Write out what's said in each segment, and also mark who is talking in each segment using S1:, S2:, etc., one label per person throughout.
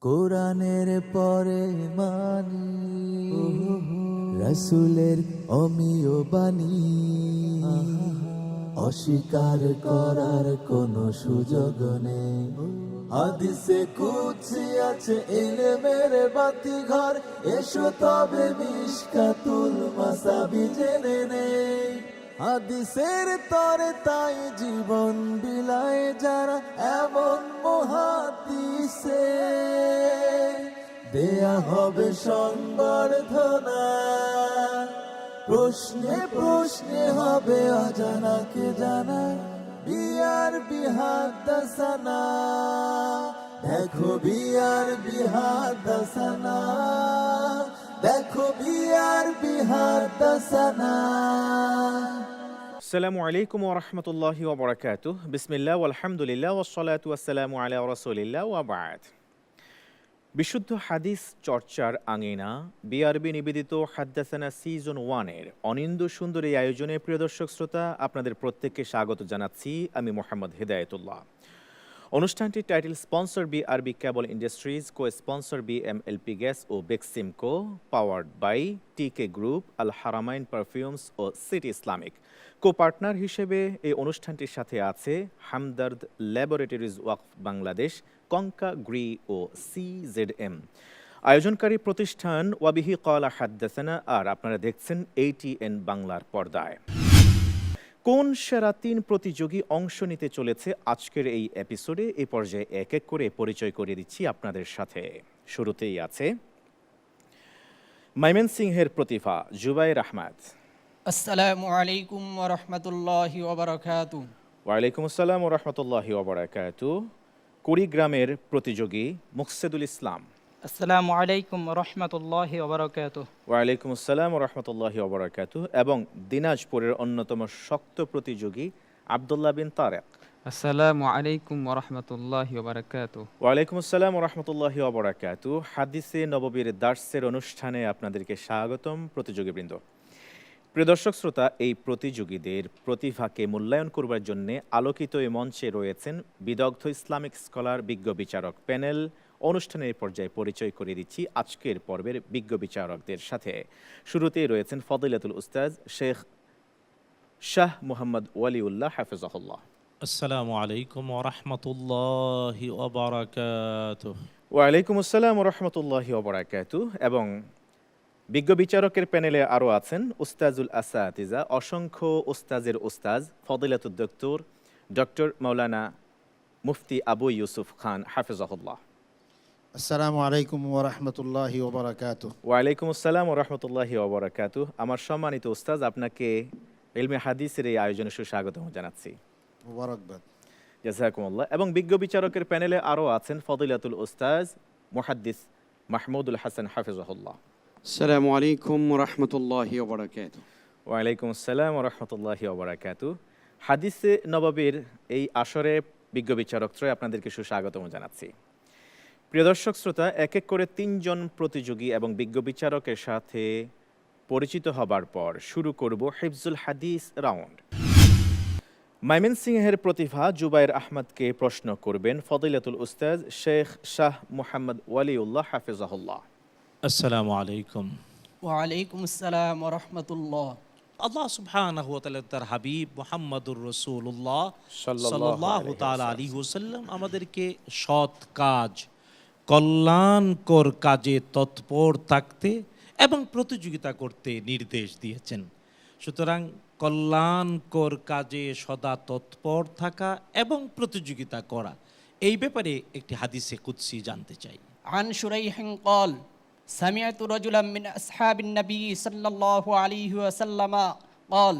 S1: কোরআনের পরে মানি রাসূলের অমীয় বাণী, অস্বীকার করার কোনো সুযোগ নেই। হাদিসে কুদসি আছে ইলমের বাতিঘর, এসো তবে মিশকাতুল মাসাবি জেনে নেই। হাদিসের তরে তাই জীবন বিলায় যারা, এমন মুহাদ্দিসে দেয়া হবে সংবর্ধনা। প্রশ্নে প্রশ্নে হবে অজানাকে জানা, বিয়ার বিহাদাসানা। দেখো বিয়ার বিহাদাসানা, দেখো বিয়ার বিহাদাসানা।
S2: আসসালামু আলাইকুম ওয়া রাহমাতুল্লাহি ওয়া বারাকাতুহু। বিসমিল্লাহ ওয়াল হামদুলিল্লাহ ওয়াস সালাতু ওয়াসসালামু আলা রাসূলিল্লাহ ওয়া বা'দ। বিশুদ্ধ হাদিস চর্চার আঙিনা বিআরবি নিবেদিত হাদ্দাসানা সিজন 1 এর অনিন্দ্য সুন্দর এই আয়োজনে প্রিয় দর্শক শ্রোতা, আপনাদের প্রত্যেককে স্বাগত জানাচ্ছি আমি মোহাম্মদ হিদায়াতুল্লাহ। অনুষ্ঠানটি title sponsor BRB cable industries, co sponsor BMLP gas ও Beximco, powered by TK group, Al Haramain perfumes ও সিটি ইসলামিক। কো পার্টনার হিসেবে এই অনুষ্ঠানটির সাথে আছে Hamdard laboratories Waqf Bangladesh, Konka Gree ও সিজেডএম। আয়োজনকারী প্রতিষ্ঠান ওয়াবিহি ক্বালা হাদ্দাসানা, আর আপনারা দেখছেন ATN বাংলার পর্দায়। কোন সেরা 3 প্রতিযোগী অংশ নিতে চলেছে আজকের এই এপিসোডে, এই পর্যায়ে এক এক করে পরিচয় করিয়ে দিচ্ছি আপনাদের সাথে। শুরুতেই আছে ময়মনসিংহের প্রতিভা জুবায়ের আহমেদ।
S3: আসসালামু আলাইকুম ওয়া রাহমাতুল্লাহি ওয়া বারাকাতুহু।
S2: ওয়ালাইকুম আসসালাম ওয়া রাহমাতুল্লাহি ওয়া বারাকাতুহু। কুড়িগ্রামের প্রতিযোগী মুকসেদুল ইসলাম।
S4: আসসালামু আলাইকুম রহমতুল্লাহি ওয়া বারাকাতুহু।
S2: ওয়ালাইকুম আসসালাম ওয়া রাহমাতুল্লাহি ওয়া বারাকাতুহু। এবং দিনাজপুরের অন্যতম শক্ত প্রতিযোগী আব্দুল্লাহ বিন তারেক।
S5: আসসালামু আলাইকুম ওয়া রাহমাতুল্লাহি ওয়া বারাকাতুহু।
S2: ওয়ালাইকুম আসসালাম ওয়া রাহমাতুল্লাহি ওয়া বারাকাতুহু। হাদিসে নববীর দার্সের অনুষ্ঠানে আপনাদেরকে স্বাগতম প্রতিযোগীবৃন্দ। প্রিয় দর্শক শ্রোতা, এই প্রতিযোগীদের প্রতিভাকে মূল্যায়ন করবার জন্য আলোকিত এই মঞ্চে রয়েছেন বিদগ্ধ ইসলামিক স্কলার, বিজ্ঞ বিচারক প্যানেল। অনুষ্ঠানের পর্যায়ে পরিচয় করিয়ে দিচ্ছি আজকের পর্বের বিজ্ঞ বিচারকদের সাথে। শুরুতেই রয়েছেন ফদিলাতুল উস্তাজ শেখ শাহ মোহাম্মদ ওয়ালিউল্লাহ হাফিজাহুল্লাহ।
S6: আসসালামু আলাইকুম ওয়া রাহমাতুল্লাহি ওয়া বারাকাতুহু।
S2: ওয়ালাইকুম আসসালাম ওয়া রাহমাতুল্লাহি ওয়া বারাকাতুহু। এবং বিজ্ঞ বিচারকের প্যানেলে আরও আছেন উস্তাজুল আসাতিজা, অসংখ্য উস্তাজের উস্তাজ ফদিলাতুদ ডক্টর মাওলানা মুফতি আবু ইউসুফ খান হাফিজাহুল্লাহ।
S7: আসসালামু আলাইকুম ওয়া রাহমাতুল্লাহি ওয়া বারাকাতুহু।
S2: ওয়ালাইকুম আসসালাম ওয়া রাহমাতুল্লাহি ওয়া বারাকাতুহু। আমার সম্মানিত উস্তাজ, আপনাকে ইলমে হাদিসের এই আয়োজনে সুস্বাগত জানাচ্ছি।
S7: মুবারকবাদ।
S2: জাযাকুমুল্লাহ। এবং বিজ্ঞ বিচারকের প্যানেলে আরও আছেন ফদিলাতুল উস্তাজ মুহাদ্দিস মাহমুদুল হাসান হাফিজাহুল্লাহ।
S8: আসসালামু আলাইকুম ওয়া রাহমাতুল্লাহি ওয়া বারাকাতুহু।
S2: ওয়ালাইকুম আসসালাম ওয়া রাহমাতুল্লাহি ওয়া বারাকাতুহু। হাদিসে নববীর এই আসরে বিজ্ঞ বিচারকত্রয় আপনাদেরকে সুস্বাগতম জানাচ্ছি। প্রিয় দর্শক শ্রোতা, এক এক করে 3 জন প্রতিযোগী এবং বিজ্ঞ বিচারকের সাথে পরিচিত হবার পর শুরু করব হিফজুল হাদিস রাউন্ড। ময়মনসিংহের প্রতিভা জুবায়ের আহমদকে প্রশ্ন করবেন ফদিলাতুল উস্তাজ শেখ শাহ মোহাম্মদ ওয়ালিউল্লাহ হাফিজাহুল্লাহ।
S6: আসসালামু আলাইকুম।
S3: ওয়া আলাইকুম আসসালাম ওয়া রাহমাতুল্লাহ।
S6: আল্লাহ সুবহানাহু ওয়া তাআলা তার হাবিব মুহাম্মদুর রাসূলুল্লাহ
S2: সাল্লাল্লাহু
S6: সাল্লাল্লাহু তাআলা আলাইহি ওয়াসাল্লাম আমাদেরকে সৎ কাজ, কল্যাণকর কাজে তৎপর থাকতে এবং প্রতিযোগিতা করতে নির্দেশ দিয়েছেন। সুতরাং কল্যাণকর কাজে সদা তৎপর থাকা এবং প্রতিযোগিতা করা, এই ব্যাপারে একটি হাদিসে কুদসি জানতে চাই।
S3: আন শুরাইহিন قال سمعت رجلا من أصحاب النبي صلى الله عليه وسلم قال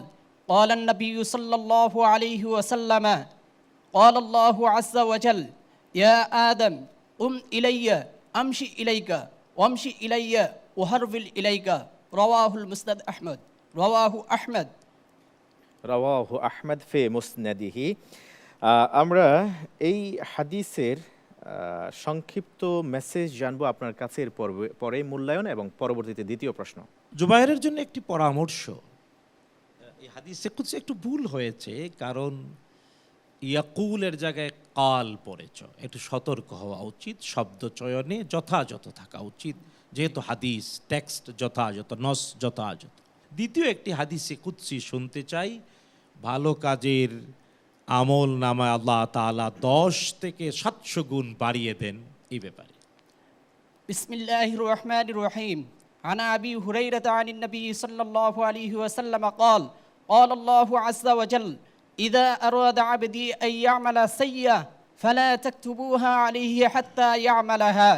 S3: قال النبي صلى الله عليه وسلم قال الله عز وجل يا آدم قم إلي أمشي إليك وامشي إلي وهرول إليك رواه المسند أحمد رواه أحمد
S2: রাওয়াহু আহমদ ফি মুসনাদিহি। আমরা এই হাদিসের সংক্ষিপ্ত মেসেজ জানবো আপনার কাছে, এর পরে মূল্যায়ন এবং পরবর্তীতে দ্বিতীয় প্রশ্ন।
S6: জুবায়েরের জন্য একটি পরামর্শ, এই হাদিসে কুদসি একটু ভুল হয়েছে, কারণ ইয়াকুলের জায়গায় কাল পড়েছ, একটু সতর্ক হওয়া উচিত, শব্দ চয়নে যথাযথ থাকা উচিত, যেহেতু হাদিস টেক্সট যথাযথ, নস যথাযথ। দ্বিতীয় একটি হাদিসে কুদসি শুনতে চাই, ভালো কাজের আমল নামায় আল্লাহ তাআলা 10 থেকে 700 গুণ বাড়িয়ে দেন, এই ব্যাপারে।
S3: بسم الله الرحمن الرحيم عن أبي هريرة عن النبي صلى الله عليه وسلم قال قال الله عز وجل إذا أراد عبدي أن يعمل سيئة فلا تكتبوها عليه حتى يعملها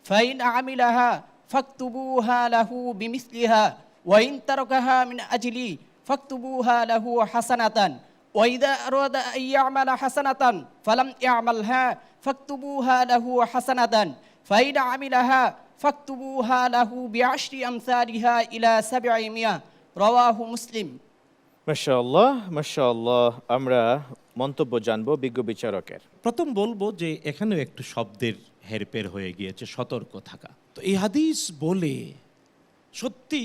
S3: فإن عملها فاكتبوها له بمثلها وإن تركها من أجلي فاكتبوها له حسنة وإذا أراد أن يعمل حسنة فلم يعملها فاكتبوها له حسنة فإن عملها فاكتبوها له بعشر أمثالها إلى 700 رواه مسلم
S2: মাশাআল্লাহ মাশাআল্লাহ। আমরা মন্তব্য জানবো বিজ্ঞ বিচারকের।
S6: প্রথম বলবো যে এখানেও একটু শব্দের হেরফের হয়ে গিয়েছে, সতর্ক থাকা। তো এই হাদিস বলে সত্যি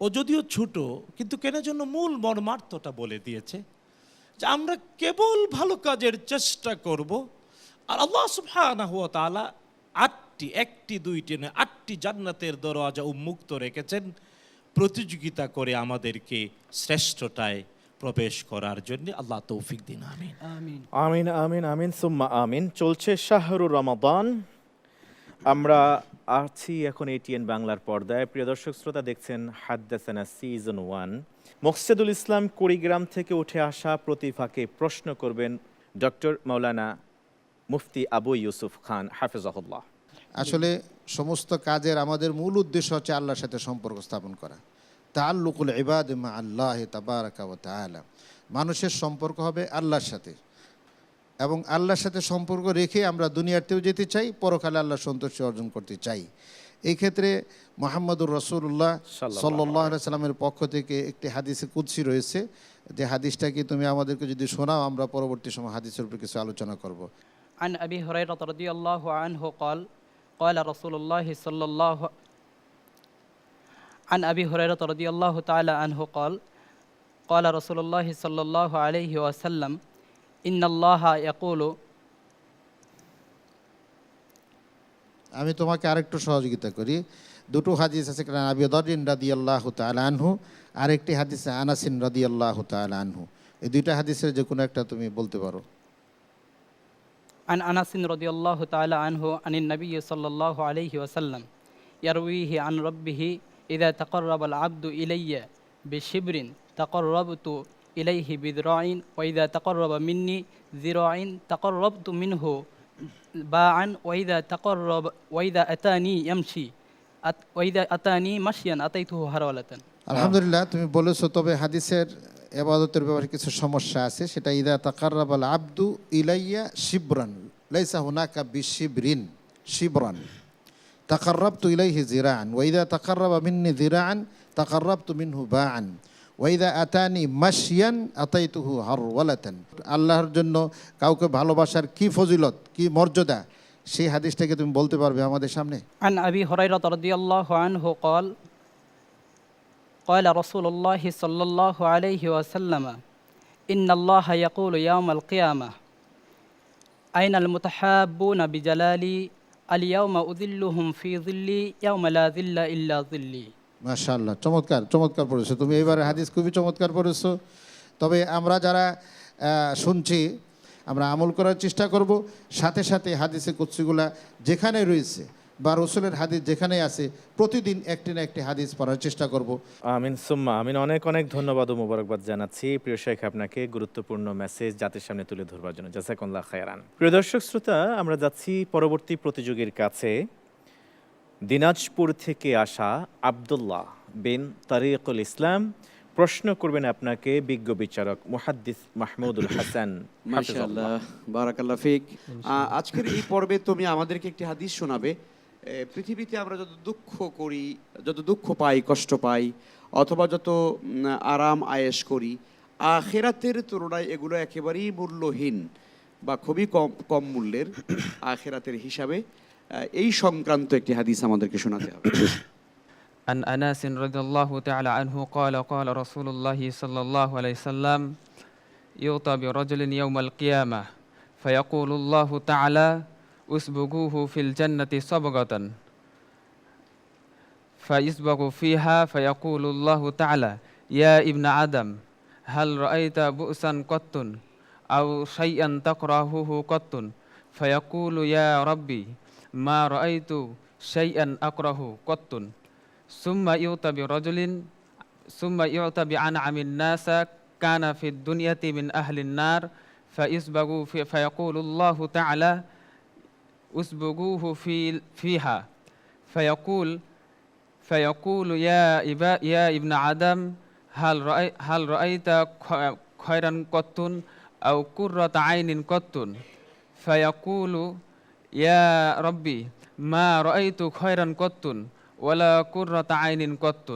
S6: ও যদিও ছোট, কিন্তু কেন জন্য মূল মর্মার্থটা বলে দিয়েছে যে আমরা কেবল ভালো কাজের চেষ্টা করব, আর আল্লাহ সুবহানাহু ওয়া তাআলা 8টি, 1টি 2টি নয় 8টি জান্নাতের দরওয়াজা উন্মুক্ত রেখেছেন প্রতিযোগিতা করে আমাদেরকে শ্রেষ্ঠতায় প্রবেশ করার জন্য। আল্লাহ তৌফিক দিন, আমিন।
S3: آمين
S2: আমিন আমিন আমিন সুম্মা আমিন। চলছে শাহরুর রমাদান। আমরা আছি এখন এটিএন বাংলার পর্দায়। প্রিয় দর্শক শ্রোতা, দেখছেন হাদ্দাসানা সিজন 1। মকসেদুল ইসলাম কুড়িগ্রাম থেকে উঠে আসা প্রতিভাকে প্রশ্ন করবেন ডক্টর মাওলানা মুফতি আবু ইউসুফ খান হাফেজাহুল্লাহ।
S7: আসলে সমস্ত কাজের আমাদের মূল উদ্দেশ্য হচ্ছে আল্লাহর সাথে সম্পর্ক স্থাপন করা। তাআল্লুকুল ইবাদ মা আল্লাহ তাবারাকা ওয়া তাআলা, মানুষের সম্পর্ক হবে আল্লাহর সাথে, এবং আল্লাহর সাথে সম্পর্ক রেখে আমরা দুনিয়াতেও যেতে চাই, পরকালে আল্লাহর সন্তুষ্টি অর্জন করতে চাই। এই ক্ষেত্রে মুহাম্মদুর রাসূলুল্লাহ সাল্লাল্লাহু আলাইহি সাল্লামের পক্ষ থেকে একটি হাদিসে কুদসি রয়েছে, যে হাদিসটাকে তুমি আমাদেরকে যদি শোনাও, আমরা পরবর্তী সময় হাদিসের উপর কিছু আলোচনা করব।
S4: عن أبي هريرة رضي الله عنه قال قال رسول الله صلى الله عن أبي هريرة رضي الله تعالى عنه قال قال رسول الله صلى الله عليه وسلم إن الله يقول
S7: আমি তোমাকে আরেকটু সহযোগিতা করি। দুটো হাদিস আছে, কারণ আবি যররিন রাদিয়াল্লাহু তাআলা আনহু, আরেকটি হাদিসে আনাসিন রাদিয়াল্লাহু তাআলা আনহু। এই দুইটা হাদিসের যে কোনো একটা তুমি বলতে পারো।
S4: عن أنس رضي الله تعالى عنه عن النبي صلى الله عليه وسلم يرويه عن ربه إذا تقرب العبد إلي بشبر تقربت إليه بذراع وإذا تقرب مني ذراع تقربت منه باعا وإذا أتاني يمشي وإذا أتاني مشيا أتيته هرولة।
S7: আলহামদুলিল্লাহ, তুমি বলেছো, তবে হাদিসের ইবাদতের ব্যাপারে কিছু সমস্যা আছে। সেটা ইদা তাকাররাবাল আবদু ইলাইয়া শিবরান লাইসা হুনাকা বিশিবরিন শিবরান তাকাররাবতু ইলাইহি জিরাআন ওয়া ইদা তাকাররাবা মিন্নি জিরাআন তাকাররাবতু মিনহু বাআন ওয়া ইদা আতানি মাশিয়ান আতাইতুহু হারওয়ালাতান। আল্লাহর জন্য কাউকে ভালোবাসার কি ফজিলত, কি মর্যাদা, সেই হাদিসটাকে তুমি বলতে পারবে আমাদের সামনে?
S4: عن أبي هريرة رضي الله عنه قال قال رسول الله صلى الله عليه وسلم إن الله يقول يوم القيامة أين المتحابون بجلالي اليوم أذلهم في ظلي يوم لا ظل إلا ظلي।
S7: মাশাআল্লাহ, চমৎকার চমৎকার পড়েছো তুমি। এইবারে হাদিস খুবই চমৎকার পড়েছো। তবে আমরা যারা শুনছি, আমরা আমল করার চেষ্টা করব, সাথে সাথে হাদিসে কুদসিগুলা যেখানে রয়েছে বা রসুলের হাদিস যেখানে আছে, প্রতিদিন একটি না একটি হাদিস পড়ার চেষ্টা করব।
S2: আমিন সুম্মা আমিন। অনেক অনেক ধন্যবাদ ও মোবারকবাদ জানাচ্ছি প্রিয় শেখ আপনাকে গুরুত্বপূর্ণ মেসেজ জাতির সামনে তুলে ধরবার জন্য। জাযাকুল্লাহ খায়রান। প্রিয় দর্শক শ্রোতা, আমরা যাচ্ছি পরবর্তী প্রতিযোগীর কাছে। দিনাজপুর থেকে আসা আব্দুল্লাহ বিন তারিকুল ইসলাম প্রশ্ন করবেন আপনাকে বিজ্ঞ বিচারক মুহাদ্দিস মাহমুদুল হাসান।
S8: মাশাআল্লাহ, বারাকাল্লাহ ফিক। আজকের এই পর্বে তুমি আমাদেরকে একটি হাদিস শোনাবে। পৃথিবীতে আমরা যত দুঃখ করি, যত দুঃখ পাই, কষ্ট পাই, অথবা যত আরাম আয়েশ করি, আখিরাতের তুলনায় এগুলো একেবারেই মূল্যহীন বা খুবই কম মূল্যের আখিরাতের হিসাবে। এই সংক্রান্ত একটি হাদিস আমাদেরকে শোনাতে হবে।
S5: عن أنس رضي الله تعالى عنه قال قال رسول الله صلى الله عليه وسلم يؤتى برجل يوم القيامة فيقول الله تعالى اسبقوه في الجنة صبغة فيسبق فيها فيقول الله تعالى يا ابن آدم هل رأيت بؤسا قط أو شيئا تكرهه قط فيقول يا ربي ما رأيت شيئا أكره قط ثم يؤتى بأنعم الناس كان في الدنيا من أهل النار فيقول الله تعالى اسبقوه فيها فيقول يا ابن آدم هل رأيت خيرا قط أو قرة عين قط فيقول يا ربي ما رأيت خيرا قط ولا قرة عين قط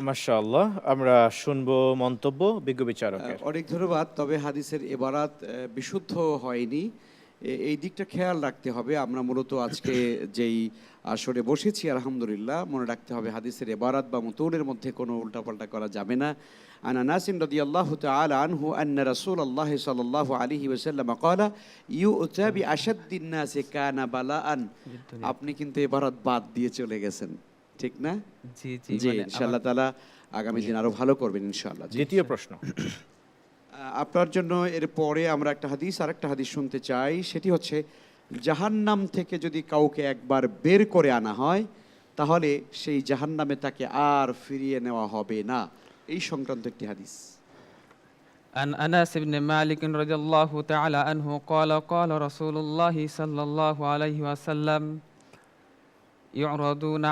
S2: মাশাআল্লাহ, আমরা শুনবো মন্তব্য বিজ্ঞ বিচারকের।
S8: অনেক ধন্যবাদ। তবে হাদিসের ইবারাত বিশুদ্ধ হয়নি, এই দিকটা খেয়াল রাখতে হবে। আমরা মূলত আজকে যেই আসরে বসেছি আলহামদুলিল্লাহ, মনে রাখতে হবে হাদিসের ইবারাত বা মুতুনের মধ্যে কোনো উল্টাপাল্টা করা যাবে না। আন আনাস রাদিয়াল্লাহু তাআলা আনহু আন্না রাসূলুল্লাহ সাল্লাল্লাহু আলাইহি ওয়াসাল্লাম ক্বালা ইউতা বিআশাদ্দিন নাসি কানা বালাআন। আপনি কিন্তু ইবারাত বাদ দিয়ে চলে গেছেন, ঠিক না?
S5: জি জি
S8: জি,
S5: মানে
S8: ইনশাআল্লাহ তাআলা আগামী দিন আরো ভালো করবেন ইনশাআল্লাহ।
S2: দ্বিতীয় প্রশ্ন,
S8: আপনার জন্য এর পরে আমরা আরেকটা হাদিস শুনতে চাই। সেটি হচ্ছে জাহান্নাম থেকে যদি কাউকে একবার বের করে আনা হয় তাহলে সেই জাহান্নামে তাকে আর ফিরিয়ে নেওয়া হবে না, এই সংক্রান্ত একটি হাদিস।
S5: عن أنس بن مالك رضي الله تعالى عنه قال قال رسول الله صلى الله عليه وسلم يعرضون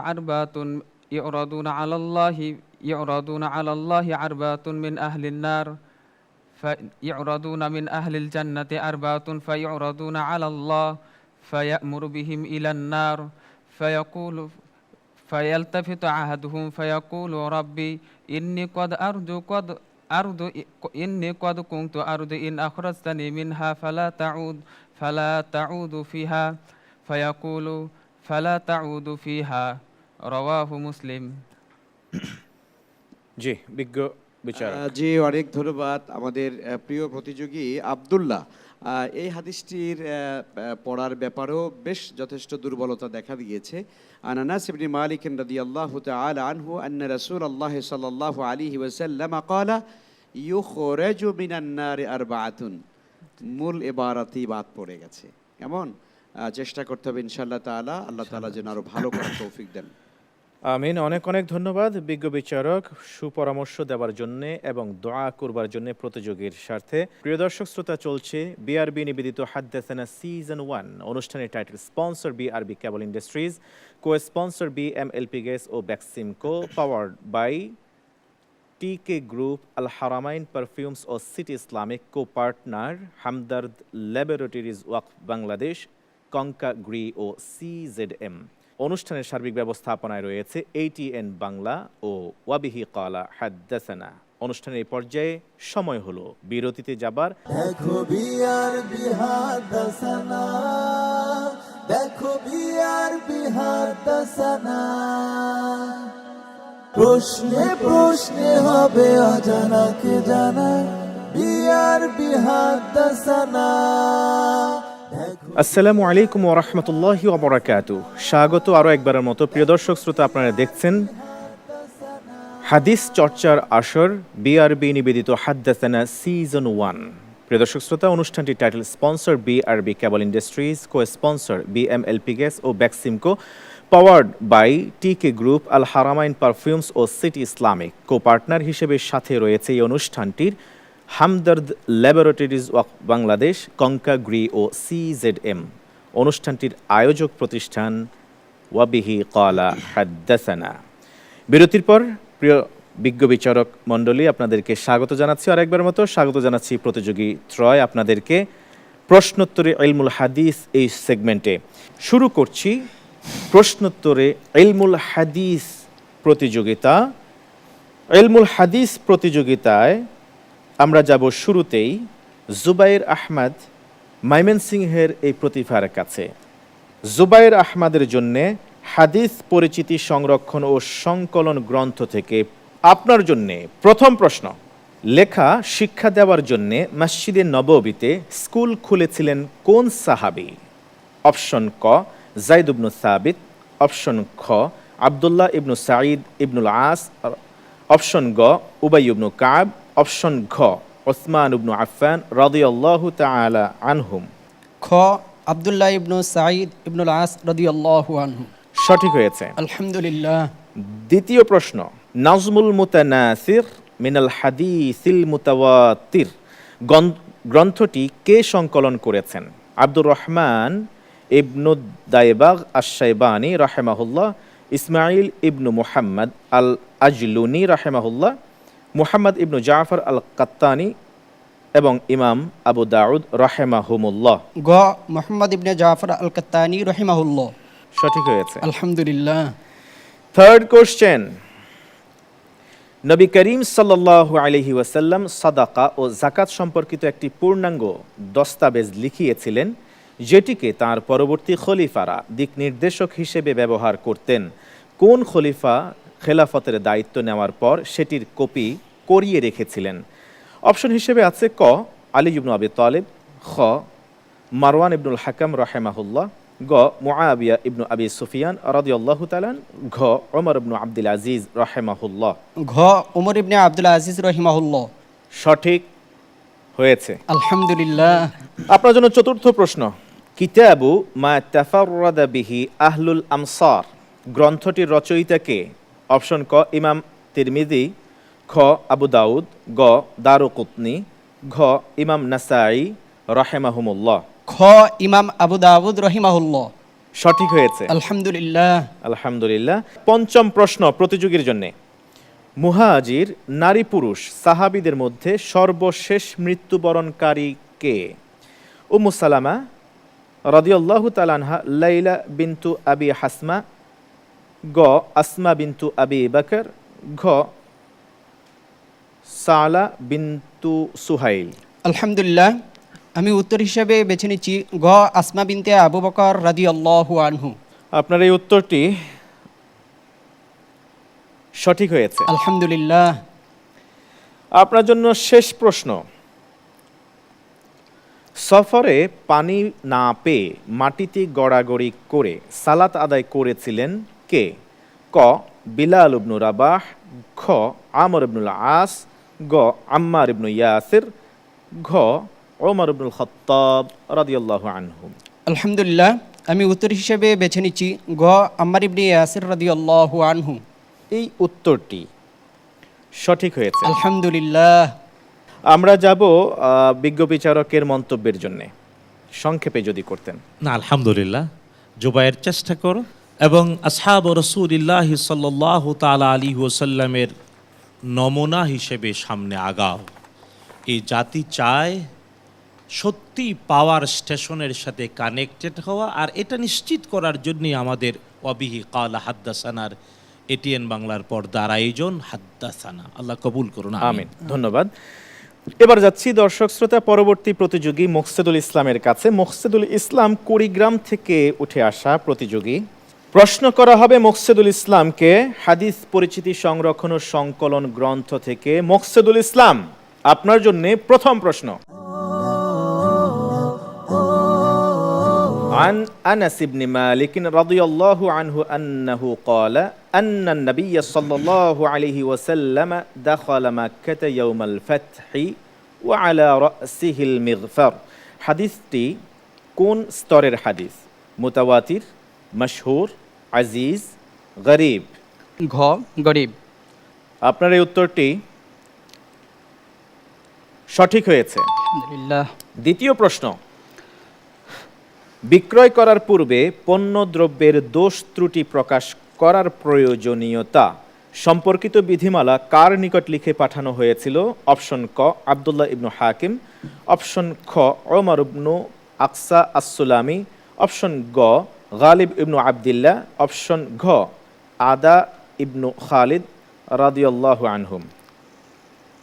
S5: على الله أربعة من أهل النار فيعرضون من أهل الجنة أربعة فيعرضون على الله فيأمر بهم إلى النار فيلتفت أحدهم فيقول ربي إني قد كنت أرجو إن أخرجتني منها فلا تعود فيها فيقول فلا تعود فيها رواه مسلم
S2: জি বিজ্ঞ বিচারক।
S8: জি, অনেক ধন্যবাদ। আমাদের প্রিয় প্রতিযোগী আব্দুল্লাহ এই হাদিসটির পড়ার ব্যাপারেও বেশ যথেষ্ট দুর্বলতা দেখা দিয়েছে। আন আনাস ইবনে মালিক রাদিয়াল্লাহু তাআলা আনহু আন্না রাসূলুল্লাহ সাল্লাল্লাহু আলাইহি ওয়াসাল্লাম ক্বালা ইউখরাজু মিনান নারি আরবাআতুন। মূল ইবারাতই বাদ পড়ে গেছে। কেমন? চেষ্টা করতে হবে ইনশাআল্লাহ তাআলা, আল্লাহ তাআলা যেন আরো ভালো করার তৌফিক দেন।
S2: আমিন। অনেক অনেক ধন্যবাদ বিজ্ঞ বিচারক সুপরামর্শ দেওয়ার জন্য এবং দোয়া করবার জন্য প্রতিযোগীর স্বার্থে। প্রিয় দর্শক শ্রোতা, চলছে বিআরবি নিবেদিত হাদ্দাসানা সিজন 1 অনুষ্ঠানের title sponsor BRB cable industries, co sponsor BMLP gas ও Beximco, powered by TK group, Al Haramain perfumes ও City Islamic, co partner Hamdard laboratories Waqf Bangladesh, Konka Gree ও সিজেডএম। অনুষ্ঠানের সার্বিক ব্যবস্থাপনায় রয়েছে ATN বাংলা ও ওয়াবিহি কালা হাদ্দাসানা। অনুষ্ঠানের এই পর্যায়ে সময় হলো বিরতিতে যাবার।
S1: দেখো বিআরবি হাদ্দাসানা, দেখো বিআরবি হাদ্দাসানা, প্রশ্নে প্রশ্নে হবে অজানাকে জানা, বিআরবি হাদ্দাসানা।
S2: আসসালামু আলাইকুম ওয়া রাহমাতুল্লাহি ওয়া বারাকাতুহু। স্বাগত আরও একবারের মতো প্রিয় দর্শক শ্রোতা, আপনারা দেখছেন হাদিস চর্চার আসর বিআরবি নিবেদিত হাদ্দাসানা সিজন 1। প্রিয় দর্শক শ্রোতা, অনুষ্ঠানটির title sponsor BRB cable industries, co sponsor BMLP gas ও Beximco, powered by TK group, Al Haramain perfumes ও সিটি ইসলামিক। কো পার্টনার হিসেবে সাথে রয়েছে এই অনুষ্ঠানটির Hamdard laboratories Waqf Bangladesh, Konka Gree ও সিজেডএম। অনুষ্ঠানটির আয়োজক প্রতিষ্ঠান ওয়াবিহি কালা হাদ্দাসানা। বিরতির পর প্রিয় বিজ্ঞ বিচারক মণ্ডলী, আপনাদেরকে স্বাগত জানাচ্ছি। আর একবার মতো স্বাগত জানাচ্ছি প্রতিযোগী ত্রয় আপনাদেরকে প্রশ্নোত্তরে ইলমুল হাদিস এই সেগমেন্টে। শুরু করছি প্রশ্নোত্তরে ইলমুল হাদিস প্রতিযোগিতা। ইলমুল হাদিস প্রতিযোগিতায় আমরা যাব শুরুতেই জুবাইর আহমদ ময়মনসিংহের এই প্রতিভার কাছে। জুবাইর আহমদের জন্যে হাদিস পরিচিতি সংরক্ষণ ও সংকলন গ্রন্থ থেকে আপনার জন্যে প্রথম প্রশ্ন, লেখা শিক্ষা দেওয়ার জন্যে মসজিদে নববীতে স্কুল খুলেছিলেন কোন সাহাবী? অপশন ক যায়েদ ইবনু সাবিত, অপশন খ আব্দুল্লাহ ইবনু সাঈদ ইবনুল আস, অপশন গ উবাই ইবনু কাব, অপশন ঘ ওসমান ইবনু আফফান রাদিয়াল্লাহু তাআলা আনহুম।
S3: খ আব্দুল্লাহ ইবনু সাঈদ ইবনুল আস রাদিয়াল্লাহু আনহু।
S2: সঠিক হয়েছে।
S3: আলহামদুলিল্লাহ।
S2: দ্বিতীয় প্রশ্ন, নাজমুল মুতানাসির মিনাল হাদিসিল মুতাওয়াতির গ্রন্থটি কে সংকলন করেছেন? আব্দুর রহমান ইবনু দায়বাগ আশ-শাইবানি রাহিমাহুল্লাহ, ইসমাইল ইবনু মুহাম্মদ আল আজলুনি রাহিমাহুল্লাহ, মুহাম্মদ ইবনু জাফর আল কাত্তানি এবং ইমাম আবু দাউদ রাহিমাহুমুল্লাহ।
S3: গ মুহাম্মদ ইবনে জাফর আল কাত্তানি রাহিমাহুল্লাহ।
S2: সঠিক হয়েছে।
S3: আলহামদুলিল্লাহ।
S2: থার্ড কোশ্চেন, নবী করিম সাল্লাল্লাহু আলাইহি ওয়াসাল্লাম সাদাকা ও যাকাত সম্পর্কিত একটি পূর্ণাঙ্গ দস্তাবেজ লিখিয়েছিলেন, যেটিকে তার পরবর্তী খলিফারা দিক নির্দেশক হিসেবে ব্যবহার করতেন। কোন খলিফা খেলাফতের দায়িত্ব নেওয়ার পর সেটির কপি করিয়ে রেখেছিলেন? অপশন হিসেবে আছে ক আলী ইবনু আবি তালিব, খ মারওয়ান ইবনুল হাকাম রাহিমাহুল্লাহ, গ মুআবিয়া ইবনু আবি সুফিয়ান রাদিয়াল্লাহু তাআলা, ঘ ওমর ইবনু আব্দুল আজিজ রাহিমাহুল্লাহ।
S3: ঘ ওমর ইবনে আব্দুল আজিজ রাহিমাহুল্লাহ।
S2: সঠিক হয়েছে।
S3: আলহামদুলিল্লাহ।
S2: আপনার জন্য চতুর্থ প্রশ্ন, কিতাবু মা তাফাররাদা বিহি আহলুল আমসার গ্রন্থটির রচয়িতা কে? অপশন ক ইমাম তিরমিজি, খ আবু দাউদ, গ দারুকুতনি, ঘ ইমাম নাসাঈ রাহিমাহুমুল্লাহ।
S3: খ ইমাম আবু দাউদ রাহিমাহুল্লাহ।
S2: সঠিক হয়েছে।
S3: আলহামদুলিল্লাহ।
S2: আলহামদুলিল্লাহ। পঞ্চম প্রশ্ন প্রতিযোগীর জন্য, মুহাজির নারী পুরুষ সাহাবীদের মধ্যে সর্বশেষ মৃত্যুবরণকারী কে? উম্মু সালামা রাদিয়াল্লাহু তাআলা আনহা, লাইলা বিনতু আবি হাসমা, গ আসমা বিনতু আবি বকর, ঘ সালা বিনতু সুহাইল।
S3: আলহামদুলিল্লাহ। আমি উত্তর হিসেবে বেছে নিচ্ছি গ আসমা বিনতে আবু বকর রাদিয়াল্লাহু আনহু।
S2: আপনার এই উত্তরটি সঠিক হয়েছে।
S3: আলহামদুলিল্লাহ।
S2: আপনার জন্য শেষ প্রশ্ন, সফরে পানি না পেয়ে মাটিতে গড়াগড়ি করে সালাত আদায় করেছিলেন কে? ক বিলাল ইবনু রাবাহ, খ আমর ইবনুল আস, গ আম্মার ইবনু ইয়াসির, ঘ ওমর ইবনুল খাত্তাব রাদিয়াল্লাহু আনহু।
S3: আলহামদুলিল্লাহ। আমি উত্তর হিসেবে বেছে নিচ্ছি গ আম্মার ইবনে ইয়াসির রাদিয়াল্লাহু আনহু।
S2: এই উত্তরটি সঠিক হয়েছে।
S3: আলহামদুলিল্লাহ।
S2: আমরা যাব বিজ্ঞ বিচারকের মন্তব্যের জন্য, সংক্ষেপে যদি করতেন।
S6: না, আলহামদুলিল্লাহ, জুবাইর চেষ্টা করো এবং আসহাব রাসূলিল্লাহ সাল্লাল্লাহু তাআলা আলাইহি ওয়াসাল্লামের নমুনা হিসেবে সামনে আগাও। এই জাতি চায় সত্যি পাওয়ার স্টেশনের সাথে কানেক্টেড হওয়া, আর এটা নিশ্চিত করার জন্যই আমাদের ওয়াবিহি কালা হাদ্দাসানার এটিএন বাংলার পর্দার আয়োজন হাদ্দাসানা। আল্লাহ কবুল করুন,
S2: আমিন। ধন্যবাদ। এবার যাচ্ছি দর্শক শ্রোতা পরবর্তী প্রতিযোগী মোকসেদুল ইসলামের কাছে। মোকসেদুল ইসলাম কুড়িগ্রাম থেকে উঠে আসা প্রতিযোগী। প্রশ্ন করা হবে মোকসেদুল ইসলামকে হাদিস পরিচিতি সংরক্ষণ ও সংকলন গ্রন্থ থেকে। মোকসেদুল ইসলাম, আপনার জন্য প্রথম প্রশ্ন। عن أنس بن مالك رضي الله عنه أنه قال أن النبي صلى الله عليه وسلم دخل مكة يوم الفتح وعلى رأسه المغفر। حديثটি কোন স্তরের হাদিস? মুতাওয়াতির, মশহুর, আজিজ, গরীব?
S4: ঘ গরিব।
S2: আপনার এই উত্তরটি সঠিক হয়েছে।
S4: আলহামদুলিল্লাহ।
S2: দ্বিতীয় প্রশ্ন, বিক্রয় করার পূর্বে পণ্য দ্রব্যের দোষ ত্রুটি প্রকাশ করার প্রয়োজনীয়তা সম্পর্কিত বিধিমালা কার নিকট লিখে পাঠানো হয়েছিল? অপশন ক আব্দুল্লাহ ইবনু হাকিম, অপশন খ ওমর ইবনু আকসা আস-সুলামি, অপশন গ গালিব ইবনু আবদুল্লাহ, অপশন ঘ আদা ইবনু খালিদ রাদিয়াল্লাহু আনহুম।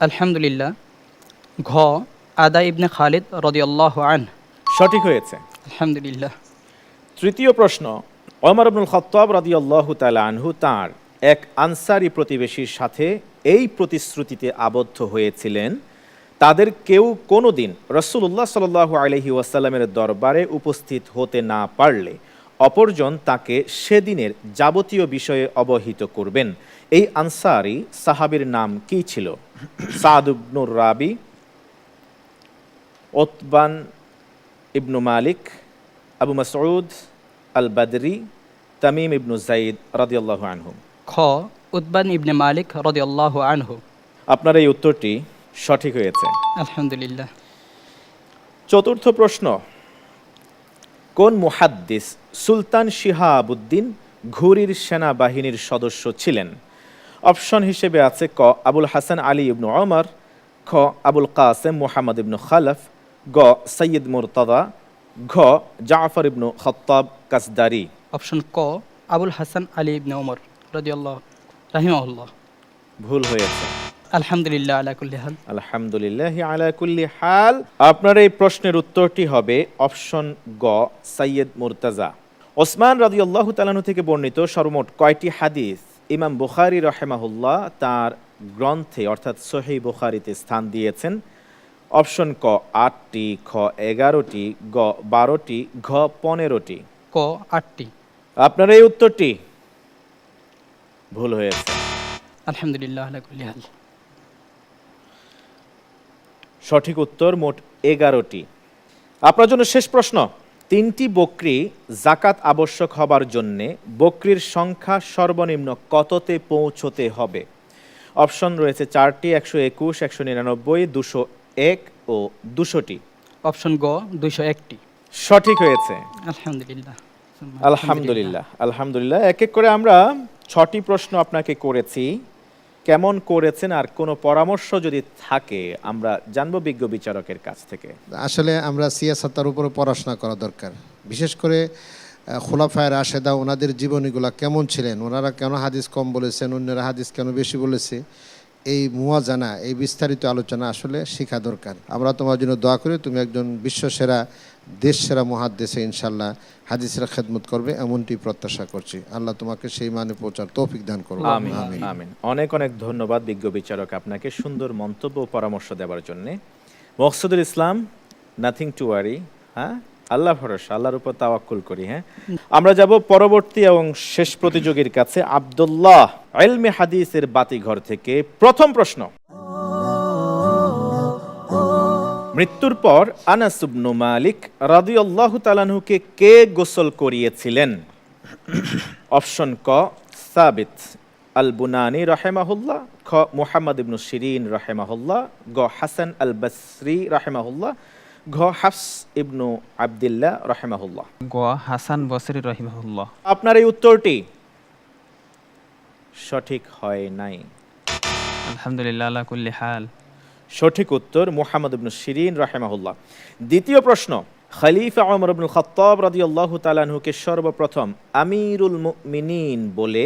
S4: আলহামদুলিল্লাহ। ঘ আদা ইবনে খালিদ রাদিয়াল্লাহু আনহু।
S2: সঠিক হয়েছে।
S4: আলহামদুলিল্লাহ।
S2: তৃতীয় প্রশ্ন, ওমর ইবনুল খাত্তাব রাদিয়াল্লাহু তাআলা আনহু তার এক আনসারী প্রতিবেশীর সাথে এই প্রতিশ্রুতিতে আবদ্ধ হয়েছিলেন তাদের কেউ কোনোদিন রাসূলুল্লাহ সাল্লাল্লাহু আলাইহি ওয়াসাল্লামের দরবারে উপস্থিত হতে না পারলে অপরজন তাকে সেদিনের যাবতীয় বিষয়ে অবহিত করবেন। এই আনসারী সাহাবীর নাম কি ছিল? সাদ ইবনুর রাবি, উতবান ইবনু মালিক, আবু মাসউদ আল বাদরি, তামিম ইবনু যায়েদ রাদিয়াল্লাহু আনহু।
S4: খ উতবান ইবনে মালিক রাদিয়াল্লাহু আনহু।
S2: আপনার এই উত্তরটি সঠিক হয়েছে।
S4: আলহামদুলিল্লাহ।
S2: চতুর্থ প্রশ্ন, কোন মুহাদ্দিস সুলতান শিহাবুদ্দিন ঘুরির সেনাবাহিনীর সদস্য ছিলেন? অপশন হিসেবে আছে ক আবুল হাসান আলী ইবনু ওমর, খ আবুল কাসেম মুহাম্মদ ইবনু খালফ, গ সৈয়দ মুরতাদা, ঘ জাফর ইবনু খত্তাব কাসদারি।
S4: অপশন ক আবুল হাসান আলী ইবনে ওমর রাদিয়াল্লাহু রাহিমাহুল্লাহ।
S2: ভুল হয়েছে।
S4: আলহামদুলিল্লাহ আলা কুল্লি হাল।
S2: আলহামদুলিল্লাহ আলা কুল্লি হাল। আপনার এই প্রশ্নের উত্তরটি হবে অপশন গ সৈয়দ মুরতাজা। ওসমান রাদিয়াল্লাহু তাআলা আনহু থেকে বর্ণিত সর্বমোট কয়টি হাদিস ইমাম বুখারী রাহিমাহুল্লাহ তার গ্রন্থে অর্থাৎ সহিহ বুখারীতে স্থান দিয়েছেন? অপশন ক ৮টি, খ ১১টি, গ ১২টি, ঘ ১৫টি।
S4: ক ৮টি।
S2: আপনার এই উত্তরটি ভুল হয়েছে।
S4: আলহামদুলিল্লাহ আলা কুল্লি হাল।
S2: সঠিক উত্তর মোট ১১টি। আপনার জন্য শেষ প্রশ্ন, ৩টি বকরি জাকাত আবশ্যক হবার জন্যে বকরির সংখ্যা সর্বনিম্ন কততে পৌঁছতে হবে? অপশন রয়েছে 4টি, 121, 199, 201 ও 200টি।
S4: অপশন গ 201টি।
S2: সঠিক হয়েছে।
S4: আলহামদুলিল্লাহ।
S2: আলহামদুলিল্লাহ আলহামদুলিল্লাহ। এক এক করে আমরা 6টি প্রশ্ন আপনাকে করেছি। কেমন করেছেন আর কোনো পরামর্শ যদি থাকে আমরা জানবো বিজ্ঞ বিচারকের কাছ থেকে।
S7: আসলে আমরা সিয়াসাতার উপরে পড়াশোনা করা দরকার, বিশেষ করে খোলাফায়ে রাশেদা ওনাদের জীবনীগুলা কেমন ছিলেন, ওনারা কেন হাদিস কম বলেছেন, অন্যরা হাদিস কেন বেশি বলেছে, এই মুয়াজানা, এই বিস্তারিত আলোচনা আসলে শেখা দরকার। আমরা তোমার জন্য দোয়া করি, তুমি একজন বিশ্বসেরা দেশ সেরা মুহাদ্দিসে ইনশাল্লাহ হাদিসের খেদমত করবে এমনটি প্রত্যাশা করছি। আল্লাহ তোমাকে সেই মানে পৌঁছার তৌফিক দান করুন।
S2: আমিন আমিন। অনেক অনেক ধন্যবাদ বিজ্ঞ বিচারক আপনাকে সুন্দর মন্তব্য ও পরামর্শ দেওয়ার জন্য। মকসুদুল ইসলাম, নাথিং টু ওয়ারি। হ্যাঁ, আল্লাহ ভরসা, আল্লাহর উপর তাওয়াক্কুল করি। হ্যাঁ, আমরা যাব পরবর্তী এবং শেষ প্রতিযোগীর কাছে। আব্দুল্লাহ ইলমে হাদিসের বাতিঘর থেকে প্রথম প্রশ্ন। মৃত্যুর পর আনাস ইবনু মালিক রাদিয়াল্লাহু তাআলা আনহুকে কে গোসল করিয়েছিলেন? অপশন ক সাবিত আল বুনানি রাহিমাহুল্লাহ, খ মুহাম্মদ ইবনু শিরিন রাহিমাহুল্লাহ, গ হাসান আল বসরি রাহিমাহুল্লাহ, ঘ হাফস ইবনু আবদুল্লাহ রাহিমাহুল্লাহ।
S5: গ হাসান বসরি রহিমাহুল্লাহ।
S2: আপনার এই উত্তরটি সঠিক হয় নাই।
S5: আলহামদুলিল্লাহ আলা কুল্লি হাল।
S2: সঠিক উত্তর মুহাম্মদ ইবনু শিরিন রাহিমাহুল্লাহ। দ্বিতীয় প্রশ্ন, খলিফা ওমর ইবনুল খাত্তাব রাদিয়াল্লাহু তাআলা আনহুকে সর্বপ্রথম আমিরুল মুমিনিন বলে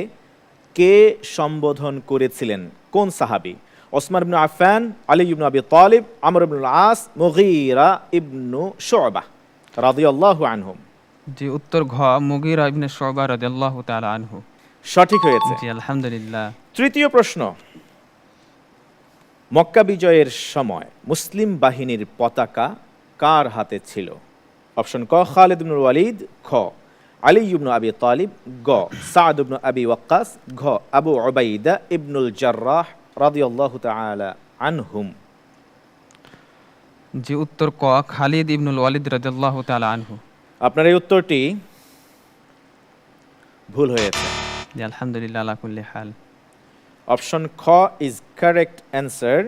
S2: কে সম্বোধন করেছিলেন? কোন সাহাবী? ওসমান ইবনু আফফান, আলী ইবনু আবি তালিব, আমর ইবনুল আস, মুগীরা ইবনু শু'বা রাদিয়াল্লাহু আনহুম।
S5: জি, উত্তর ঘ মুগীরা ইবনে শু'বা রাদিয়াল্লাহু তাআলা আনহু।
S2: সঠিক হয়েছে।
S5: জি আলহামদুলিল্লাহ।
S2: তৃতীয় প্রশ্ন, মক্কা বিজয়ের সময় মুসলিম বাহিনীর পতাকা কার হাতে ছিল? অপশন ক খালিদ ইবনুল ওয়ালিদ, খ আলী ইবনু আবি তালিব, গ সাদ ইবনু আবি ওয়াক্কাস, ঘ আবু উবাইদা ইবনুল জাররাহ রাদিয়াল্লাহু তাআলা আনহুম।
S5: জি, উত্তর ক খালিদ ইবনুল ওয়ালিদ রাদিয়াল্লাহু তাআলা আনহু।
S2: আপনার এই উত্তরটি ভুল হয়েছে।
S5: জি আলহামদুলিল্লাহ আলা কুল্লি হাল।
S2: অপশন খ ইজ কারেক্ট অ্যান্সার,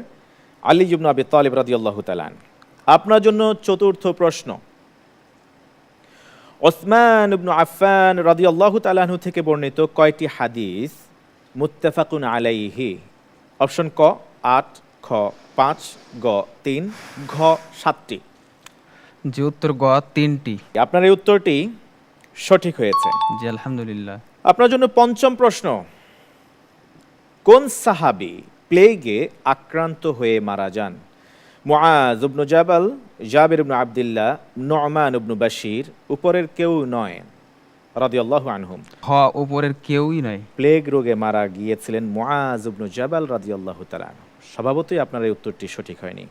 S2: আলী ইবনু আবি তালিব রাদিয়াল্লাহু তাআলা আনহু। আপনার জন্য চতুর্থ প্রশ্ন, ওসমান ইবনু আফফান রাদিয়াল্লাহু তাআলা আনহু থেকে বর্ণিত কয়টি হাদিস মুত্তাফাকুন আলাইহি? অপশন ক ৮, খ ৫, গ ৩, ঘ ৭টি।
S5: জি, উত্তর গ ৩টি।
S2: আপনার এই উত্তরটি সঠিক হয়েছে।
S5: জি আলহামদুলিল্লাহ।
S2: আপনার জন্য পঞ্চম প্রশ্ন, কোন সাহাবী প্লেগে আক্রান্ত হয়ে মারা যান? মুআজ ইবনু জাবাল, জাবির ইবনু আবদুল্লাহ, নু'মান ইবনু বাশির, উপরের কেউ নয়। রাদিয়াল্লাহু আনহুম।
S5: খ উপরের কেউই নয়।
S2: প্লেগ রোগে মারা গিয়েছিলেন মুআজ ইবনু জাবাল রাদিয়াল্লাহু তাআলা আনহু। স্বভাবতই আপনার এই উত্তরটি সঠিক হয়নি।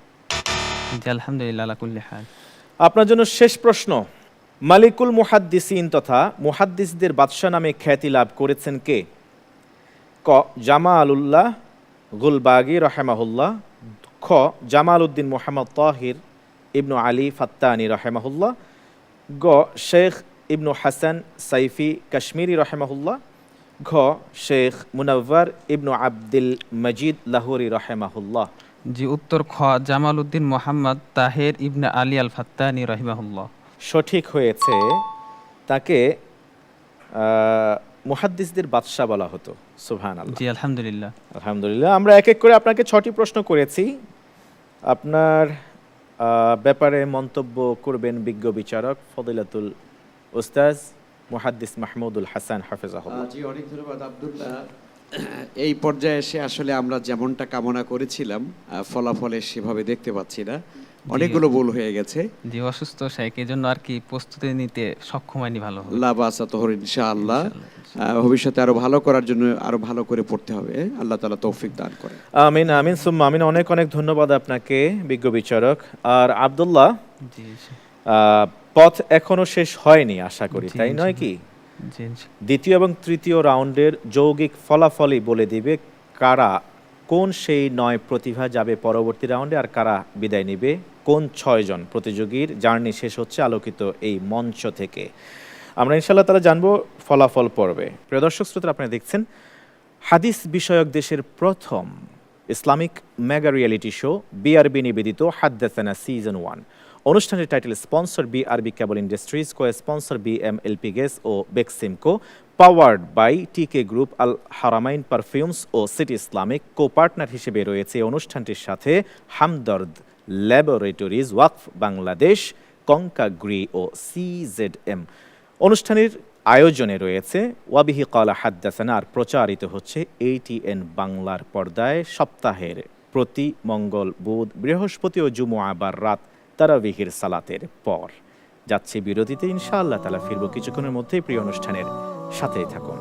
S5: জি আলহামদুলিল্লাহ আলা কুল্লি হাল।
S2: আপনার জন্য শেষ প্রশ্ন, মালিকুল মুহাদ্দিসিন তথা মুহাদ্দিসদের বাদশা নামে খ্যাতি লাভ করেছেন কে? ক জামালুল্লাহ গুলবাগি রাহেমাহুল্লাহ, খ জামাল উদ্দিন মুহাম্মদ তাহির ইবনু আলী ফাত্তানি রাহেমাহুল্লাহ, গ শেখ ইবনু হাসান সাইফি কাশ্মীরি রাহেমাহুল্লাহ, ঘ শেখ মুনাওয়ার ইবনু আব্দুল মজিদ লাহোরি রাহেমাহুল্লাহ।
S5: জি উত্তর খ জামাল উদ্দিন মোহাম্মদ তাহের ইবনে আলী আল ফাত্তানি রাহিমাহুল্লাহ।
S2: সঠিক হয়েছে। তাকে মুহাদ্দিসদের বাদশা বলা হতো। সুবহানাল্লাহ।
S5: জি আলহামদুলিল্লাহ।
S2: আলহামদুলিল্লাহ। আমরা এক এক করে আপনাকে 6টি প্রশ্ন করেছি। আপনার ব্যাপারে মন্তব্য করবেন বিজ্ঞ বিচারক ফদিলাতুল উস্তাজ মুহাদ্দিস মাহমুদুল হাসান হাফেজাহুল্লাহ।
S8: জি অনেক ধন্যবাদ আব্দুল্লাহ। এই পর্যায়ে এসে আসলে আমরা যেমনটা কামনা করেছিলাম ফলাফলে সেভাবে দেখতে পাচ্ছি না, অনেকগুলো ভুল হয়ে গেছে।
S5: জি অসুস্থ শেখ, এই জন্য আর কি প্রস্তুতি নিতে সক্ষম হয়নি ভালো হবে।
S8: লাভ আসা তোহর ইনশাআল্লাহ। ভবিষ্যতে আরো ভালো করার জন্য আরো ভালো করে পড়তে হবে। আল্লাহ তাআলা তৌফিক দান করে।
S2: আমিন আমিন সুম্মা আমিন। অনেক অনেক ধন্যবাদ আপনাকে বিজ্ঞ বিচারক। আর আব্দুল্লাহ,
S5: জি
S2: পথ এখনো শেষ হয়নি আশা করি,
S5: জি,
S2: তাই নয় কি?
S5: জি
S2: দ্বিতীয় এবং তৃতীয় রাউন্ডের যৌগিক ফলাফলই বলে দিবে কারা কোন সেই 9 প্রতিভা যাবে পরবর্তী রাউন্ডে আর কারা বিদায় নেবে, কোন 6 জন প্রতিযোগীর জার্নি শেষ হচ্ছে আলোকিত এই মঞ্চ থেকে। আমরা ইনশাআল্লাহ তাআলা জানবো ফলাফল পর্বে। প্রিয় দর্শক শ্রোতা, আপনারা দেখছেন হাদিস বিষয়ক দেশের প্রথম Islamic mega reality show BRB নিবেদিত হাদ্দাসানা সিজন 1। অনুষ্ঠানের title sponsor BRB cable industries, co sponsor BMLP gas ও Beximco, powered by TK group, Al Haramain perfumes ও সিটি ইসলামিক। কো পার্টনার হিসেবে রয়েছে অনুষ্ঠানটির সাথে হামদর্দ ল্যাবরেটরিজ, ওয়াকফ বাংলাদেশ, কঙ্কাগ্রি ও সিজেডএম। অনুষ্ঠানের আয়োজনে রয়েছে ওয়াবিহি কালা হাদ্দাসানা, আর প্রচারিত হচ্ছে ATN বাংলার পর্দায় সপ্তাহের প্রতি মঙ্গল, বুধ, বৃহস্পতি ও জুমুআবার রাত তারাবিহির সালাতের পর। যাচ্ছে বিরতিতে, ইনশাআল্লাহ তাআলা ফিরবো কিছুক্ষণের মধ্যেই। প্রিয় অনুষ্ঠানের সাথেই থাকুন।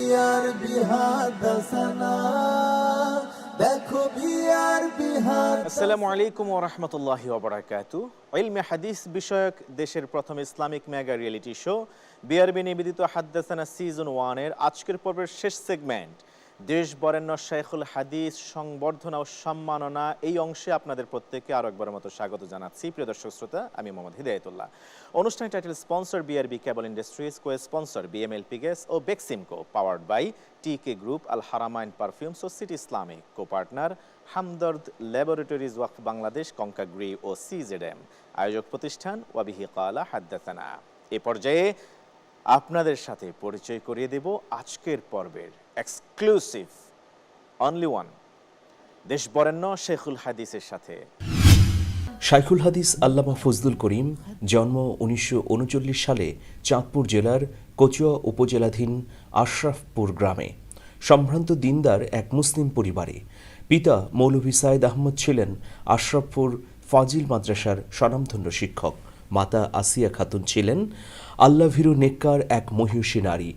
S1: বিআরবি হাদাসানা, দেখো বিআরবি হাদাসানা।
S2: আসসালামু আলাইকুম ওয়া রাহমাতুল্লাহি ওয়া বারাকাতুহু। ইলমে হাদিস বিষয়ক দেশের প্রথম Islamic mega reality show BRB নিবেদিত হাদ্দাসানা সিজন 1 এর আজকের পর্বের শেষ সেগমেন্ট দেশ বরেণ্য শেখুল হাদিস সংবর্ধনা ও সম্মাননা, এই অংশে আপনাদের প্রত্যেককে আরো একবারের মতো স্বাগত জানাচ্ছি। প্রিয় দর্শক শ্রোতা, আমি মোহাম্মদ হিদায়াতুল্লাহ। অনুষ্ঠানের title sponsor BRB cable industries, co sponsor BMLP gas ও Beximco, powered by TK group, Al Haramain perfumes ও City Islamic. Co partner Hamdard laboratories, Waqf Bangladesh, Konka Gree ও সিজেডএম। আয়োজক প্রতিষ্ঠান ওয়াবিহি কালা হাদ্দাসানা। এ পর্যায়ে আপনাদের সাথে পরিচয় করিয়ে দেব আজকের পর্বের এক্সক্লুসিভ অনলি ওয়ান দেশ বরেণ্য শেখুল হাদিসের সাথে।
S9: শাইখুল হাদিস আল্লামা ফজলুল করিম জন্ম 1939 সালে চাঁদপুর জেলার কচুয়া উপজেলাধীন আশরাফপুর গ্রামে। সম্ভ্রান্ত দিনদার এক মুসলিম পরিবারে। পিতা মৌলভী সাইদ আহমদ ছিলেন আশরাফপুর ফাজিল মাদ্রাসার স্বনামধন্য শিক্ষক। মাতা আসিয়া খাতুন ছিলেন আল্লাভীরু নেককার এক মহিষী নারী।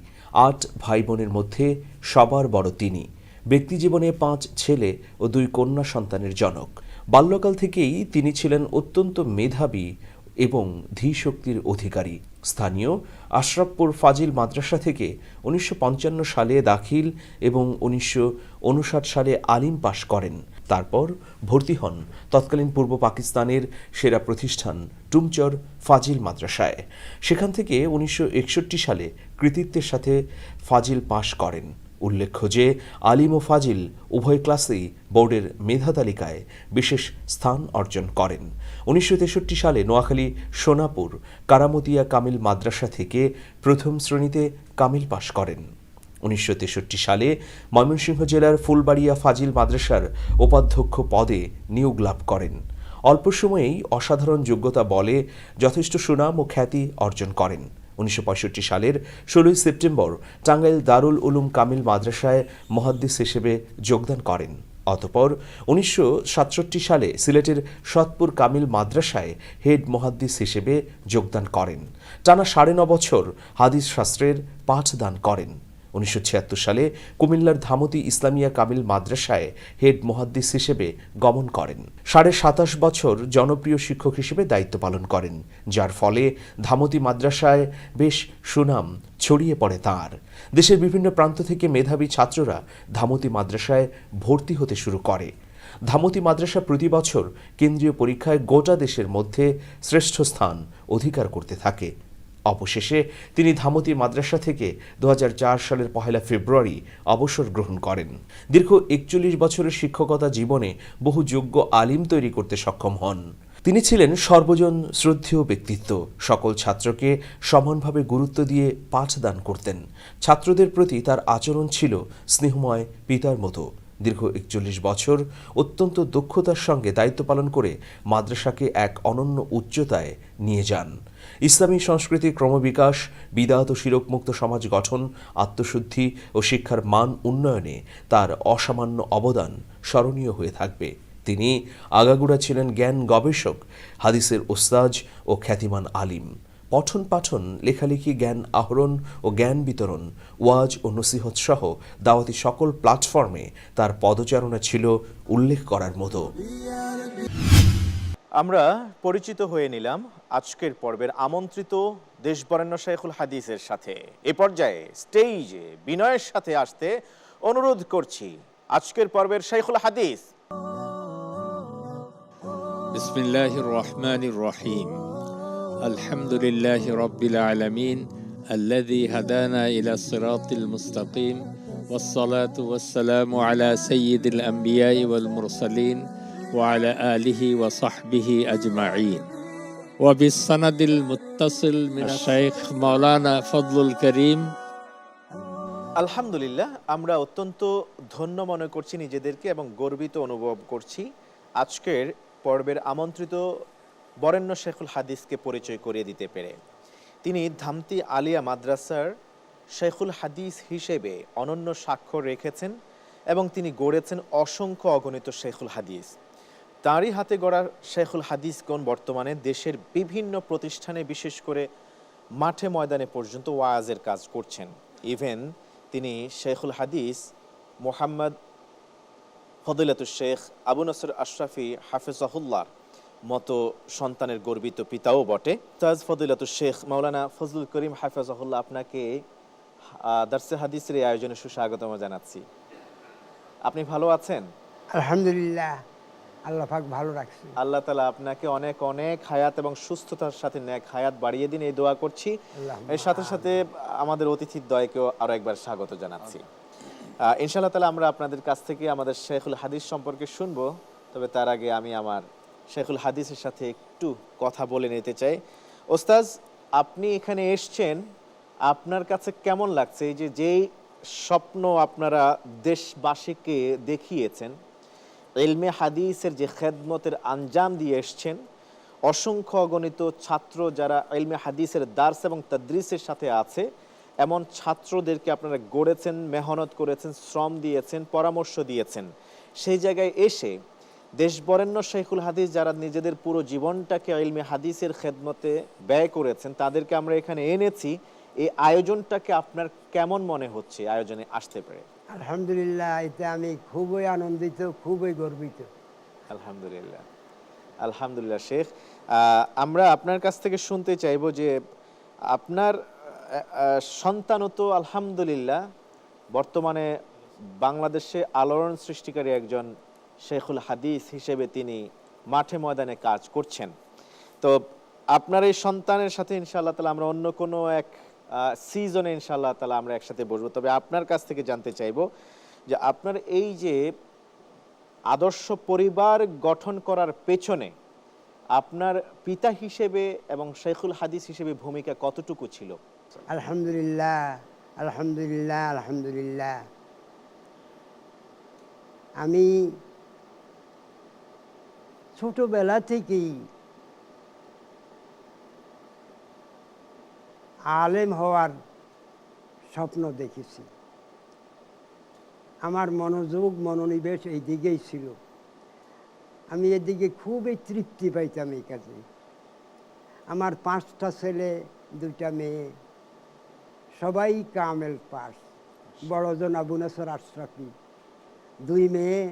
S9: 8 ভাই বোনের মধ্যে সবার বড় তিনি। ব্যক্তিজীবনে 5 ছেলে ও 2 কন্যা সন্তানের জনক। বাল্যকাল থেকেই তিনি ছিলেন অত্যন্ত মেধাবী এবং ধীশক্তির অধিকারী। স্থানীয় আশরাফপুর ফাজিল মাদ্রাসা থেকে 1955 সালে দাখিল এবং 1959 সালে আলিম পাশ করেন। তারপর ভর্তি হন তৎকালীন পূর্ব পাকিস্তানের সেরা প্রতিষ্ঠান টুমচর ফাজিল মাদ্রাসায়। সেখান থেকে 1961 সালে কৃতিত্বের সাথে ফাজিল পাশ করেন। উল্লেখ্য যে আলিম ও ফাজিল উভয় ক্লাসেই বোর্ডের মেধা তালিকায় বিশেষ স্থান অর্জন করেন। 1963 সালে নোয়াখালী সোনাপুর কারামতিয়া কামিল মাদ্রাসা থেকে প্রথম শ্রেণীতে কামিল পাশ করেন। 1963 সালে ময়মনসিংহ জেলার ফুলবাড়িয়া ফাজিল মাদ্রাসার উপাধ্যক্ষ পদে নিয়োগ লাভ করেন। অল্প সময়েই অসাধারণ যোগ্যতা বলে যথেষ্ট সুনাম ও খ্যাতি অর্জন করেন। 1965 সালের 16 সেপ্টেম্বর টাঙ্গাইল দারুল উলুম কামিল মাদ্রাসায় মুহাদ্দিস হিসেবে যোগদান করেন। অতঃপর 1967 সালে সিলেটের সতপুর কামিল মাদ্রাসায় হেড মুহাদ্দিস হিসেবে যোগদান করেন। টানা 9.5 বছর হাদিস শাস্ত্রের পাঠদান করেন। 1976 সালে কুমিল্লার ধামতি ইসলামিয়া কামিল মাদ্রাসায় হেড মুহাদ্দিস হিসেবে গমন করেন। 27.5 বছর জনপ্রিয় শিক্ষক হিসেবে দায়িত্ব পালন করেন, যার ফলে ধামতি মাদ্রাসায় বেশ সুনাম ছড়িয়ে পড়ে তাঁর। দেশের বিভিন্ন প্রান্ত থেকে মেধাবী ছাত্ররা ধামতি মাদ্রাসায় ভর্তি হতে শুরু করে। ধামতি মাদ্রাসা প্রতি বছর কেন্দ্রীয় পরীক্ষায় গোটা দেশের মধ্যে শ্রেষ্ঠ স্থান অধিকার করতে থাকে। অবশেষে তিনি ধামতি মাদ্রাসা থেকে 2004 সালের 1 ফেব্রুয়ারি অবসর গ্রহণ করেন। দীর্ঘ 41 বছরের শিক্ষকতা জীবনে বহু যোগ্য আলিম তৈরি করতে সক্ষম হন। তিনি ছিলেন সর্বজন শ্রদ্ধেয় ব্যক্তিত্ব। সকল ছাত্রকে সমানভাবে গুরুত্ব দিয়ে পাঠদান করতেন। ছাত্রদের প্রতি তার আচরণ ছিল স্নেহময় পিতার মতো। দীর্ঘ 41 বছর অত্যন্ত দক্ষতার সঙ্গে দায়িত্ব পালন করে মাদ্রাসাকে এক অনন্য উচ্চতায় নিয়ে যান। ইসলামী সংস্কৃতির ক্রমবিকাশ, বিদআত ও শিরকমুক্ত সমাজ গঠন, আত্মশুদ্ধি ও শিক্ষার মান উন্নয়নে তার অসামান্য অবদান স্মরণীয় হয়ে থাকবে। তিনি আগাগোড়া ছিলেন জ্ঞান গবেষক, হাদিসের ওস্তাজ ও খ্যাতিমান আলিম। পঠন পাঠন, লেখালেখি, জ্ঞান আহরণ ও জ্ঞান বিতরণ, ওয়াজ ও নসিহত সহ দাওয়াতি সকল প্ল্যাটফর্মে তার পদচারণা ছিল উল্লেখ করার মতো।
S2: আমরা পরিচিত হয়ে নিলাম আজকের পর্বের আমন্ত্রিত দেশবরেণ্য শাইখুল হাদিসের সাথে। এ পর্যায়ে স্টেজে বিনয়ের সাথে আসতে অনুরোধ করছি আজকের পর্বের শাইখুল হাদিস।
S10: বিসমিল্লাহির রহমানির রহিম। আলহামদুলিল্লাহি রাব্বিল আলামিন আল্লাযী হাদানা ইলা সিরাতিল মুস্তাকিম ওয়াসসালাতু ওয়াসসালামু আলা সাইয়্যিদিল আমবিয়াই ওয়াল মুরসালিন ওয়া আলা আলিহি ওয়া সাহবিহি আজমাইন ওয়া বিসসানাদিল মুত্তাসিল মিন শাইখ মাওলানা ফজলুল করিম।
S2: আলহামদুলিল্লাহ, আমরা অত্যন্ত ধন্য মনে করছি নিজেদেরকে এবং গর্বিত অনুভব করছি আজকের পর্বের আমন্ত্রিত বরেণ্য শেখুল হাদিসকে পরিচয় করিয়ে দিতে পেরে। তিনি ধামতি আলিয়া মাদ্রাসার শেখুল হাদিস হিসেবে অনন্য স্বাক্ষর রেখেছেন এবং তিনি গড়েছেন অসংখ্য অগণিত শেখুল হাদিস। তাঁরই হাতে গড়া শেখুল হাদিসগণ বর্তমানে দেশের বিভিন্ন প্রতিষ্ঠানে, বিশেষ করে মাঠে ময়দানে পর্যন্ত ওয়াজের কাজ করছেন। ইভেন তিনি শেখুল হাদিস মোহাম্মদ ফদিলাতুল শেখ আবু নসর আশরাফি হাফিজাহুল্লাহ মতো সন্তানের গর্বিত পিতাও বটে। তাজ ফদিলাতুল শেখ মাওলানা ফজলুল করিম হাফিজাহুল্লাহ, আপনাকে দারসে হাদিসের এই আয়োজনে সুস্বাগতম জানাচ্ছি। আপনি ভালো আছেন?
S11: আলহামদুলিল্লাহ, আল্লাহ পাক ভালো রাখছে।
S2: আল্লাহ তাআলা আপনাকে অনেক অনেক হায়াত এবং সুস্থতার সাথে নেক হায়াত বাড়িয়ে দিন, এই দোয়া করছি। এর সাথে সাথে আমাদের অতিথির দয়কেও আরো একবার স্বাগত জানাচ্ছি। ইনশাআল্লাহ তাআলা আমরা আপনাদের কাছ থেকে আমাদের শেখুল হাদিস সম্পর্কে শুনবো, তবে তার আগে আমি আমার শেখুল হাদিসের সাথে একটু কথা বলে নিতে চাই। ওস্তাজ, আপনি এখানে এসছেন, আপনার কাছে কেমন লাগছে এই যে যেই স্বপ্ন আপনারা দেশবাসীকে দেখিয়েছেন, ইলমে হাদিসের যে খেদমতের আঞ্জাম দিয়ে এসছেন, অসংখ্য অগণিত ছাত্র যারা ইলমে হাদিসের দার্স এবং তাদরিসের সাথে আছে, এমন ছাত্রদেরকে আপনারা গড়েছেন, মেহনত করেছেন, শ্রম দিয়েছেন, পরামর্শ দিয়েছেন। সেই জায়গায় এসে দেশবরেণ্য শেখুল হাদিস যারা নিজেদের পুরো জীবনটাকে ইলমে হাদিসের খেদমতে ব্যয় করেছেন, তাদেরকে আমরা এখানে এনেছি। এই আয়োজনটাকে আপনার কেমন মনে হচ্ছে আয়োজনে আসতে পেরে?
S11: আলহামদুলিল্লাহ, এতে আমি খুবই আনন্দিত, খুবই গর্বিত।
S2: আলহামদুলিল্লাহ, আলহামদুলিল্লাহ। শেখ, আমরা আপনার কাছ থেকে শুনতে চাইবো যে আপনার সন্তানও তো আলহামদুলিল্লাহ বর্তমানে বাংলাদেশে আলোড়ন সৃষ্টিকারী একজন শেখুল হাদিস হিসেবে তিনি মাঠে ময়দানে কাজ করছেন। তো আপনার এই সন্তানের সাথে ইনশাআল্লাহ তাআলা আমরা অন্য কোনো এক সিজনে ইনশাআল্লাহ তাআলা আমরা একসাথে বসবো। তবে আপনার কাছ থেকে জানতে চাইবো যে আপনার এই যে আদর্শ পরিবার গঠন করার পেছনে আপনার পিতা হিসেবে এবং শেখুল হাদিস হিসেবে ভূমিকা কতটুকু ছিল?
S11: আলহামদুলিল্লাহ, আলহামদুলিল্লাহ, আলহামদুলিল্লাহ। আমি ছোটবেলা থেকেই আলেম হওয়ার স্বপ্ন দেখেছি। আমার মনোযোগ মনোনিবেশ এই দিকেই ছিল। আমি এদিকে খুবই তৃপ্তি পাইতাম এই কাজে। আমার 5টা ছেলে 2টা মেয়ে, সবাই কামেল পাস। বড়জন আবু নাসর আশরাফি, 2 মেয়ে,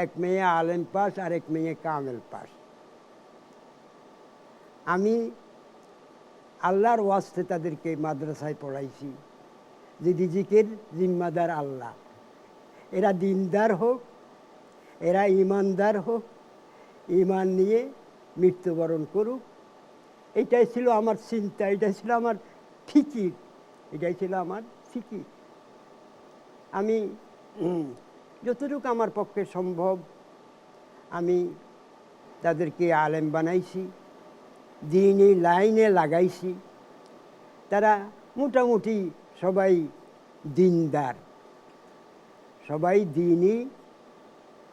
S11: 1 মেয়ে আলেম পাস আর 1 মেয়ে কামেল পাস। আমি আল্লাহর ওয়াস্তে তাদেরকে মাদ্রাসায় পড়াইছি যে রিজিকের জিম্মাদার আল্লাহ। এরা দিনদার হোক, এরা ইমানদার হোক, ইমান নিয়ে মৃত্যুবরণ করুক, এটাই ছিল আমার চিন্তা, এটাই ছিল আমার ফিকির, এটাই ছিল আমার ফিকির। আমি যতটুকু আমার পক্ষে সম্ভব আমি তাদেরকে আলেম বানাইছি, দ্বীনি লাইনে লাগাইছি। তারা মোটামুটি সবাই দিনদার, সবাই দ্বীনি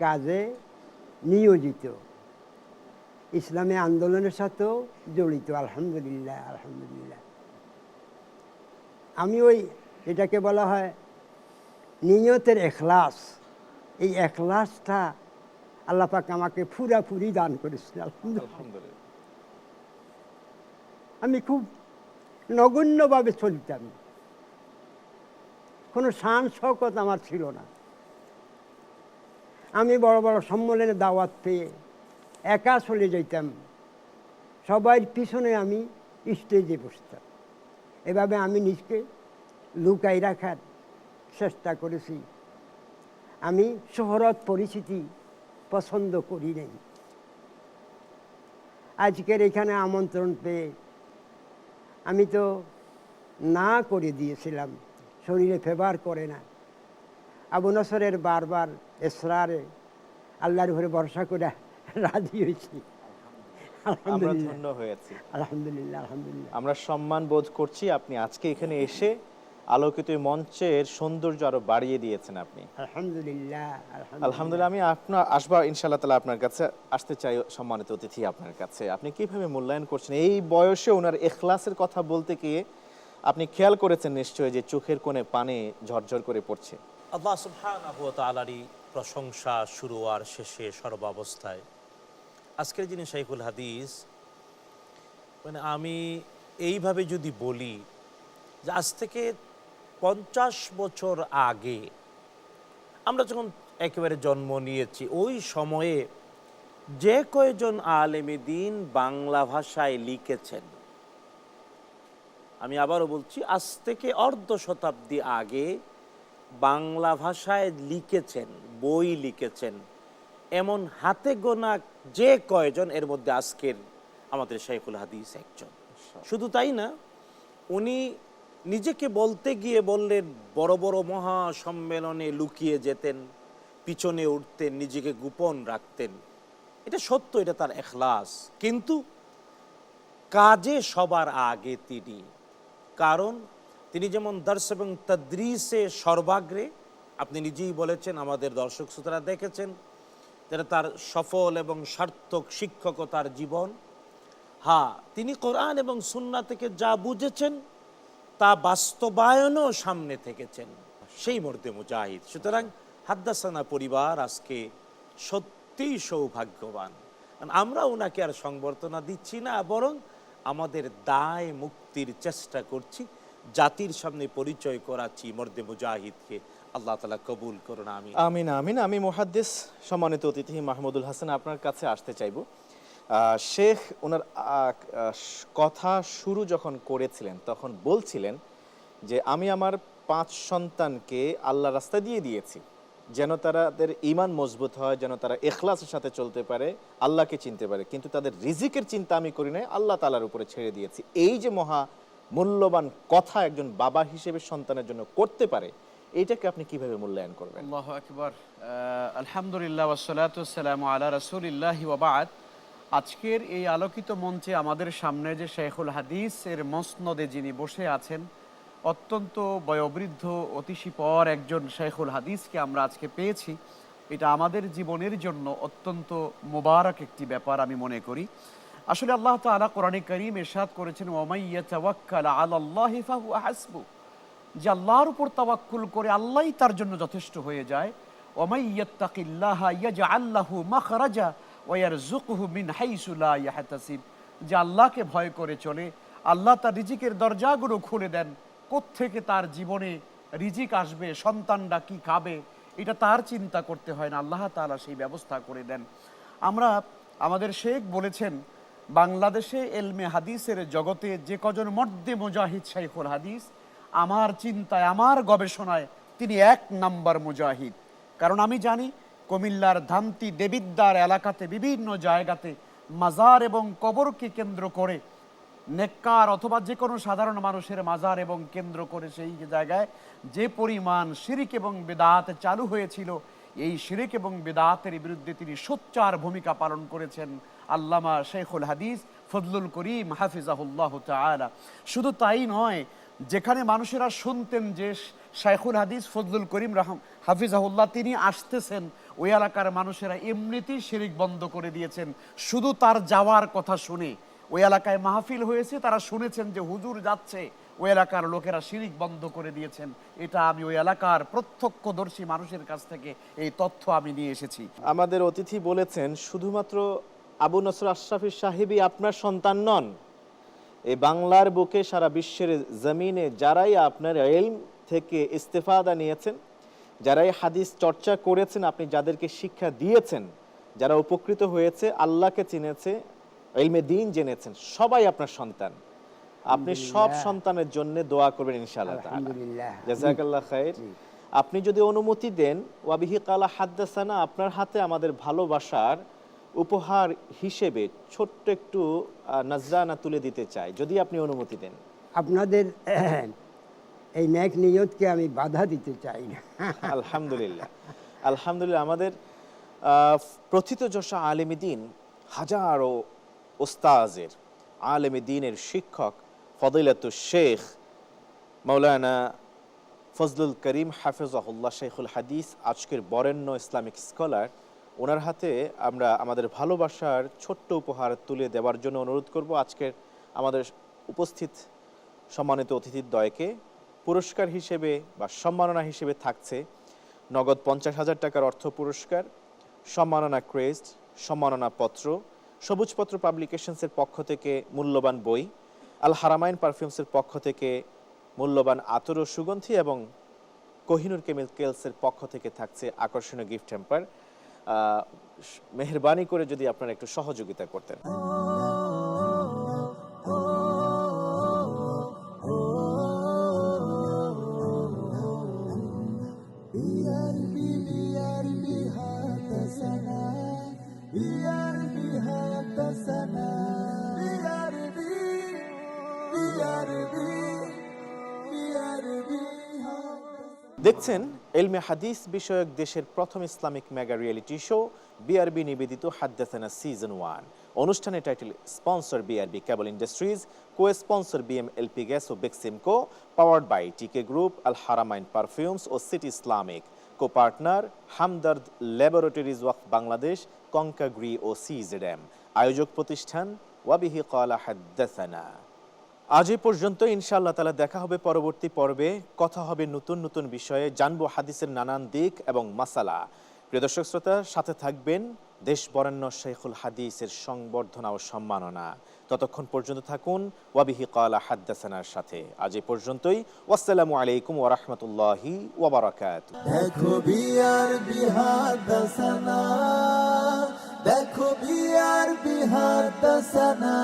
S11: কাজে নিয়োজিত, ইসলামী আন্দোলনের সাথেও জড়িত। আলহামদুলিল্লাহ, আলহামদুলিল্লাহ। আমি ওই এটাকে বলা হয় নিয়তের এখলাস, এই এখলাসটা আল্লাহ পাক আমাকে পুরাপুরি দান করেছিল। আলহামদুলিল্লাহ। আমি খুব নগণ্যভাবে চলতাম, কোনো শান শওকত আমার ছিল না। আমি বড় বড় সম্মেলনে দাওয়াত পেয়ে একা চলে যাইতাম, সবার পিছনে আমি স্টেজে বসতাম। এভাবে আমি নিজকে লুকাই রাখার চেষ্টা করেছি। আমি শহরত পরিচিতি পছন্দ করি নাই। আজকের এখানে আমন্ত্রণ পেয়ে আমি তো না করে দিয়েছিলাম, শরীরে ফেভার করে না। আবু নসরের বারবার এসরারে আল্লাহর উপরে ভরসা করে রাজি হয়েছি।
S2: আমরা ধন্য হয়েছি।
S11: আলহামদুলিল্লাহ, আলহামদুলিল্লাহ।
S2: আমরা সম্মান বোধ করছি আপনি আজকে এখানে এসে আলোকিত এই মঞ্চের সৌন্দর্য আরো বাড়িয়ে দিয়েছেন আপনি।
S11: আলহামদুলিল্লাহ,
S2: আলহামদুলিল্লাহ। আমি আপনার আসবার ইনশাআল্লাহ তাআলা আপনার কাছে আসতে চাই সম্মানিত অতিথি আপনার কাছে। আপনি কিভাবে মূল্যায়ন করছেন এই বয়সে ওনার ইখলাসের কথা বলতে গিয়ে? আপনি খেয়াল করেছেন নিশ্চয়ই যে চোখের কোণে পানি ঝরঝর করে পড়ছে।
S6: আল্লাহ সুবহানাহু ওয়া তাআলারই প্রশংসা শুরু আর শেষে সর্বাবস্থায়। আজকের যিনি শাইখুল হাদিস, মানে আমি এইভাবে যদি বলি যে আজ থেকে 50 বছর আগে আমরা যখন একেবারে জন্ম নিয়েছি, ওই সময়ে যে কয়জন আলেমে দ্বীন বাংলা ভাষায় লিখেছেন, আমি আবারও বলছি, আজ থেকে অর্ধ শতাব্দী আগে বাংলা ভাষায় লিখেছেন, বই লিখেছেন, এমন হাতে গোনা যে কয়জন, এর মধ্যে আজকের আমাদের শাইখুল হাদিস একজন। শুধু তাই না, উনি নিজেকে বলতে গিয়ে বললেন বড় বড় মহা সম্মেলনে লুকিয়ে যেতেন, পিছনে উঠতেন, নিজেকে গোপন রাখতেন। এটা সত্য, এটা তার ইখলাস। কিন্তু কাজে সবার আগে তিনি, কারণ তিনি যেমন দর্স এবং তাদরিসে সর্বাগ্রে, আপনি নিজেই বলেছেন, আমাদের দর্শক শ্রোতারা দেখেছেন যেটা তার সফল এবং সার্থক শিক্ষকতার জীবন। হ্যাঁ, তিনি কোরআন এবং সুন্নাহ থেকে যা বুঝেছেন তা বাস্তবায়নও সামনে থেকেছেন, সেই মর্দে মুজাহিদ। সুতরাং হাদ্দাসানা পরিবার আজকে সত্যিই সৌভাগ্যবান। আমরা ওনাকে আর সংবর্ধনা দিচ্ছি না, বরং আমাদের দায় মুক্তির চেষ্টা করছি, জাতির সামনে পরিচয় করাচ্ছি মর্দে মুজাহিদকে। আল্লাহ তাআলা কবুল করুন। আমিন,
S2: আমিন, আমিন। আমি মুহাদ্দিস সম্মানিত অতিথি মাহমুদুল হাসান আপনার কাছে আসতে চাইব। শেখ ওনার কথা শুরু যখন করেছিলেন তখন বলছিলেন যে আমি আমার 5 সন্তানকে আল্লাহ রাস্তায় দিয়ে দিয়েছি, যেন তাদের ঈমান মজবুত হয়, যেন তারা ইখলাসের সাথে চলতে পারে, আল্লাহকে চিনতে পারে। কিন্তু তাদের রিজিকের চিন্তা আমি করি নাই, আল্লাহ তাআলার উপরে ছেড়ে দিয়েছি। এই যে মহা মূল্যবান কথা একজন বাবা হিসেবে সন্তানের জন্য করতে পারে, এইটাকে আপনি কিভাবে মূল্যায়ন করবেন?
S8: আল্লাহু আকবার। আলহামদুলিল্লাহ ওয়াসসালাতু ওয়াসসালামু আলা রাসূলিল্লাহি ওয়া বা'দ। আজকের এই আলোকিত মঞ্চে আমাদের সামনে যে শাইখুল হাদিসের মসনদে যিনি বসে আছেন, অত্যন্ত বয়োবৃদ্ধ অতিশীপর একজন শাইখুল হাদিসকে আমরা আজকে পেয়েছি। এটা আমাদের জীবনের জন্য অত্যন্ত মোবারক একটি ব্যাপার আমি মনে করি। আসলে আল্লাহ তাআলা কোরআনে কারীম ইরশাদ করেছেন, ওয়া মান ইয়াতাওয়াক্কাল আলাল্লাহি ফাহুয়া হাসবুহ।
S12: যে আল্লাহর উপর তাওয়াক্কুল করে আল্লাহই তার জন্য যথেষ্ট হয়ে যায়। ওয়ামাই ইয়াত্তাকিল্লাহা ইয়াজআল লাহু মাখরাজা ওয়া ইয়ারযুকহু মিন হাইসু লা ইয়াহতাসিব, যে আল্লাহকে ভয় করে চলে আল্লাহ তার রিজিকের দরজাগুলো খুলে দেন। কোত্থেকে তার জীবনে রিজিক আসবে, সন্তানরা কি খাবে, এটা তার চিন্তা করতে হয় না, আল্লাহ তাআলা সেই ব্যবস্থা করে দেন। আমরা আমাদের শেখ বলেছেন, বাংলাদেশে এলমে হাদিসের জগতে যে কজন মর্দে মুজাহিদ শাইখুল হাদিস, আমার চিন্তায় আমার গবেষণায় তিনি 1 নাম্বার মুজাহিদ। কারণ আমি জানি কুমিল্লার ধামতি দেবিদ্দার এলাকাতে বিভিন্ন জায়গাতে মাজার এবং কবরকে কেন্দ্র করে নেককার অথবা যে কোনো সাধারণ মানুষের মাজার এবং কেন্দ্র করে সেই জায়গায় যে পরিমাণ শিরিক এবং বিদআত চালু হয়েছিল, এই শিরিক এবং বিদআতের বিরুদ্ধে তিনি সোচ্চার ভূমিকা পালন করেছেন আল্লামা শাইখুল হাদিস ফজলুল করিম হাফিজাহুল্লাহ তাআলা। শুধু তাই নয়, যেখানে মানুষেরা শুনতেন যে শাইখুল হাদিস ফজলুল করিম হাফিজাহুল্লাহ তিনি আসতেছেন, ওই এলাকার মানুষেরা এমনিতেই শিরিক বন্ধ করে দিয়েছেন। শুধু তার যাওয়ার কথা শুনে, ওই এলাকায় মাহফিল হয়েছে, তারা শুনেছেন যে হুজুর যাচ্ছে, ওই এলাকার লোকেরা শিরিক বন্ধ করে দিয়েছেন। এটা আমি ওই এলাকার প্রত্যক্ষদর্শী মানুষের কাছ থেকে এই তথ্য আমি নিয়ে এসেছি।
S2: আমাদের অতিথি বলেছেন শুধুমাত্র আবু নসর আশরাফি সাহেবই আপনার সন্তান নন, এই বাংলার বুকে সারা বিশ্বের জমিনে যারাই আপনার ইলম থেকে ইস্তেফাদা নিয়েছেন, যারাই হাদিস চর্চা করেছেন, আপনি যাদেরকে শিক্ষা দিয়েছেন, যারা উপকৃত হয়েছে, আল্লাহকে চিনেছে, ইলমে দ্বীন জেনেছেন, সবাই আপনার সন্তান। আপনি সব সন্তানের জন্য দোয়া করবেন ইনশাআল্লাহ তাআলা। জাযাকাল্লাহ খাইর। আপনি যদি অনুমতি দেন, ওয়াবিহি কালা হাদ্দাসানা, আপনার হাতে আমাদের ভালোবাসার উপহার হিসেবে ছোট্ট একটু নজরানা তুলে দিতে চাই, যদি আপনি অনুমতি দেন।
S11: আপনাদের এই নেক নিয়তকে আমি বাধা দিতে চাই না।
S2: আলহামদুলিল্লাহ, আলহামদুলিল্লাহ। আমাদের প্রথিতযশা আলেমে দ্বীন, হাজারো ওস্তাজের আলেমে দ্বীনের শিক্ষক ফদিলাতুশ শেখ মাওলানা ফজলুল করিম হাফিজাহুল্লাহ শাইখুল হাদিস, আজকের বরেণ্য ইসলামিক স্কলার, ওনার হাতে আমরা আমাদের ভালোবাসার ছোট্ট উপহার তুলে দেওয়ার জন্য অনুরোধ করব। আজকের আমাদের উপস্থিত সম্মানিত অতিথিদ্বয়কে পুরস্কার হিসেবে বা সম্মাননা হিসেবে থাকছে নগদ 50,000 টাকার অর্থ পুরস্কার, সম্মাননা ক্রেস্ট, সম্মাননা পত্র, সবুজপত্র পাবলিকেশনসের পক্ষ থেকে মূল্যবান বই, আল হারামাইন পারফিউমসের পক্ষ থেকে মূল্যবান আতর ও সুগন্ধি, এবং কোহিনুর কেমিক্যালসের পক্ষ থেকে থাকছে আকর্ষণীয় গিফট হ্যাম্পার। মেহেরবানি করে যদি আপনারা একটু সহযোগিতা করতেন। দেখছেন ইলমে হাদিস বিষয়ক দেশের প্রথম Islamic mega reality show BRB নিবেদিত হাদ্দাসানা সিজন 1। অনুষ্ঠানের title sponsor BRB cable industries, co sponsor BMLP gas ও Beximco, powered by TK group, Al Haramain perfumes ও City Islamic, co partner Hamdard laboratories Waqf Bangladesh, Konka Gree ও সিজেডএম, আয়োজক প্রতিষ্ঠান ওয়াবিহি ক্বালা হাদ্দাসানা। আজ এই পর্যন্ত। ইনশাআল্লাহ তাআলা দেখা হবে পরবর্তী পর্বে। কথা হবে নতুন নতুন বিষয়ে, জানবো হাদিসের নানান দিক এবং মাসালা। প্রিয় দর্শক শ্রোতা, সাথে থাকবেন দেশ বরেণ্য শাইখুল হাদিসের সংবর্ধনা ও সম্মাননা। ততক্ষণ পর্যন্ত থাকুন ওয়াবিহি ক্বালা হাদ্দাসানার সাথে। আজ এই পর্যন্তই। আসসালামু আলাইকুম ওয়া রাহমাতুল্লাহি ওয়া বারাকাতুহু।
S1: দেখো বিআরবি হাদ্দাসানা, দেখো বিআরবি হাদ্দাসানা।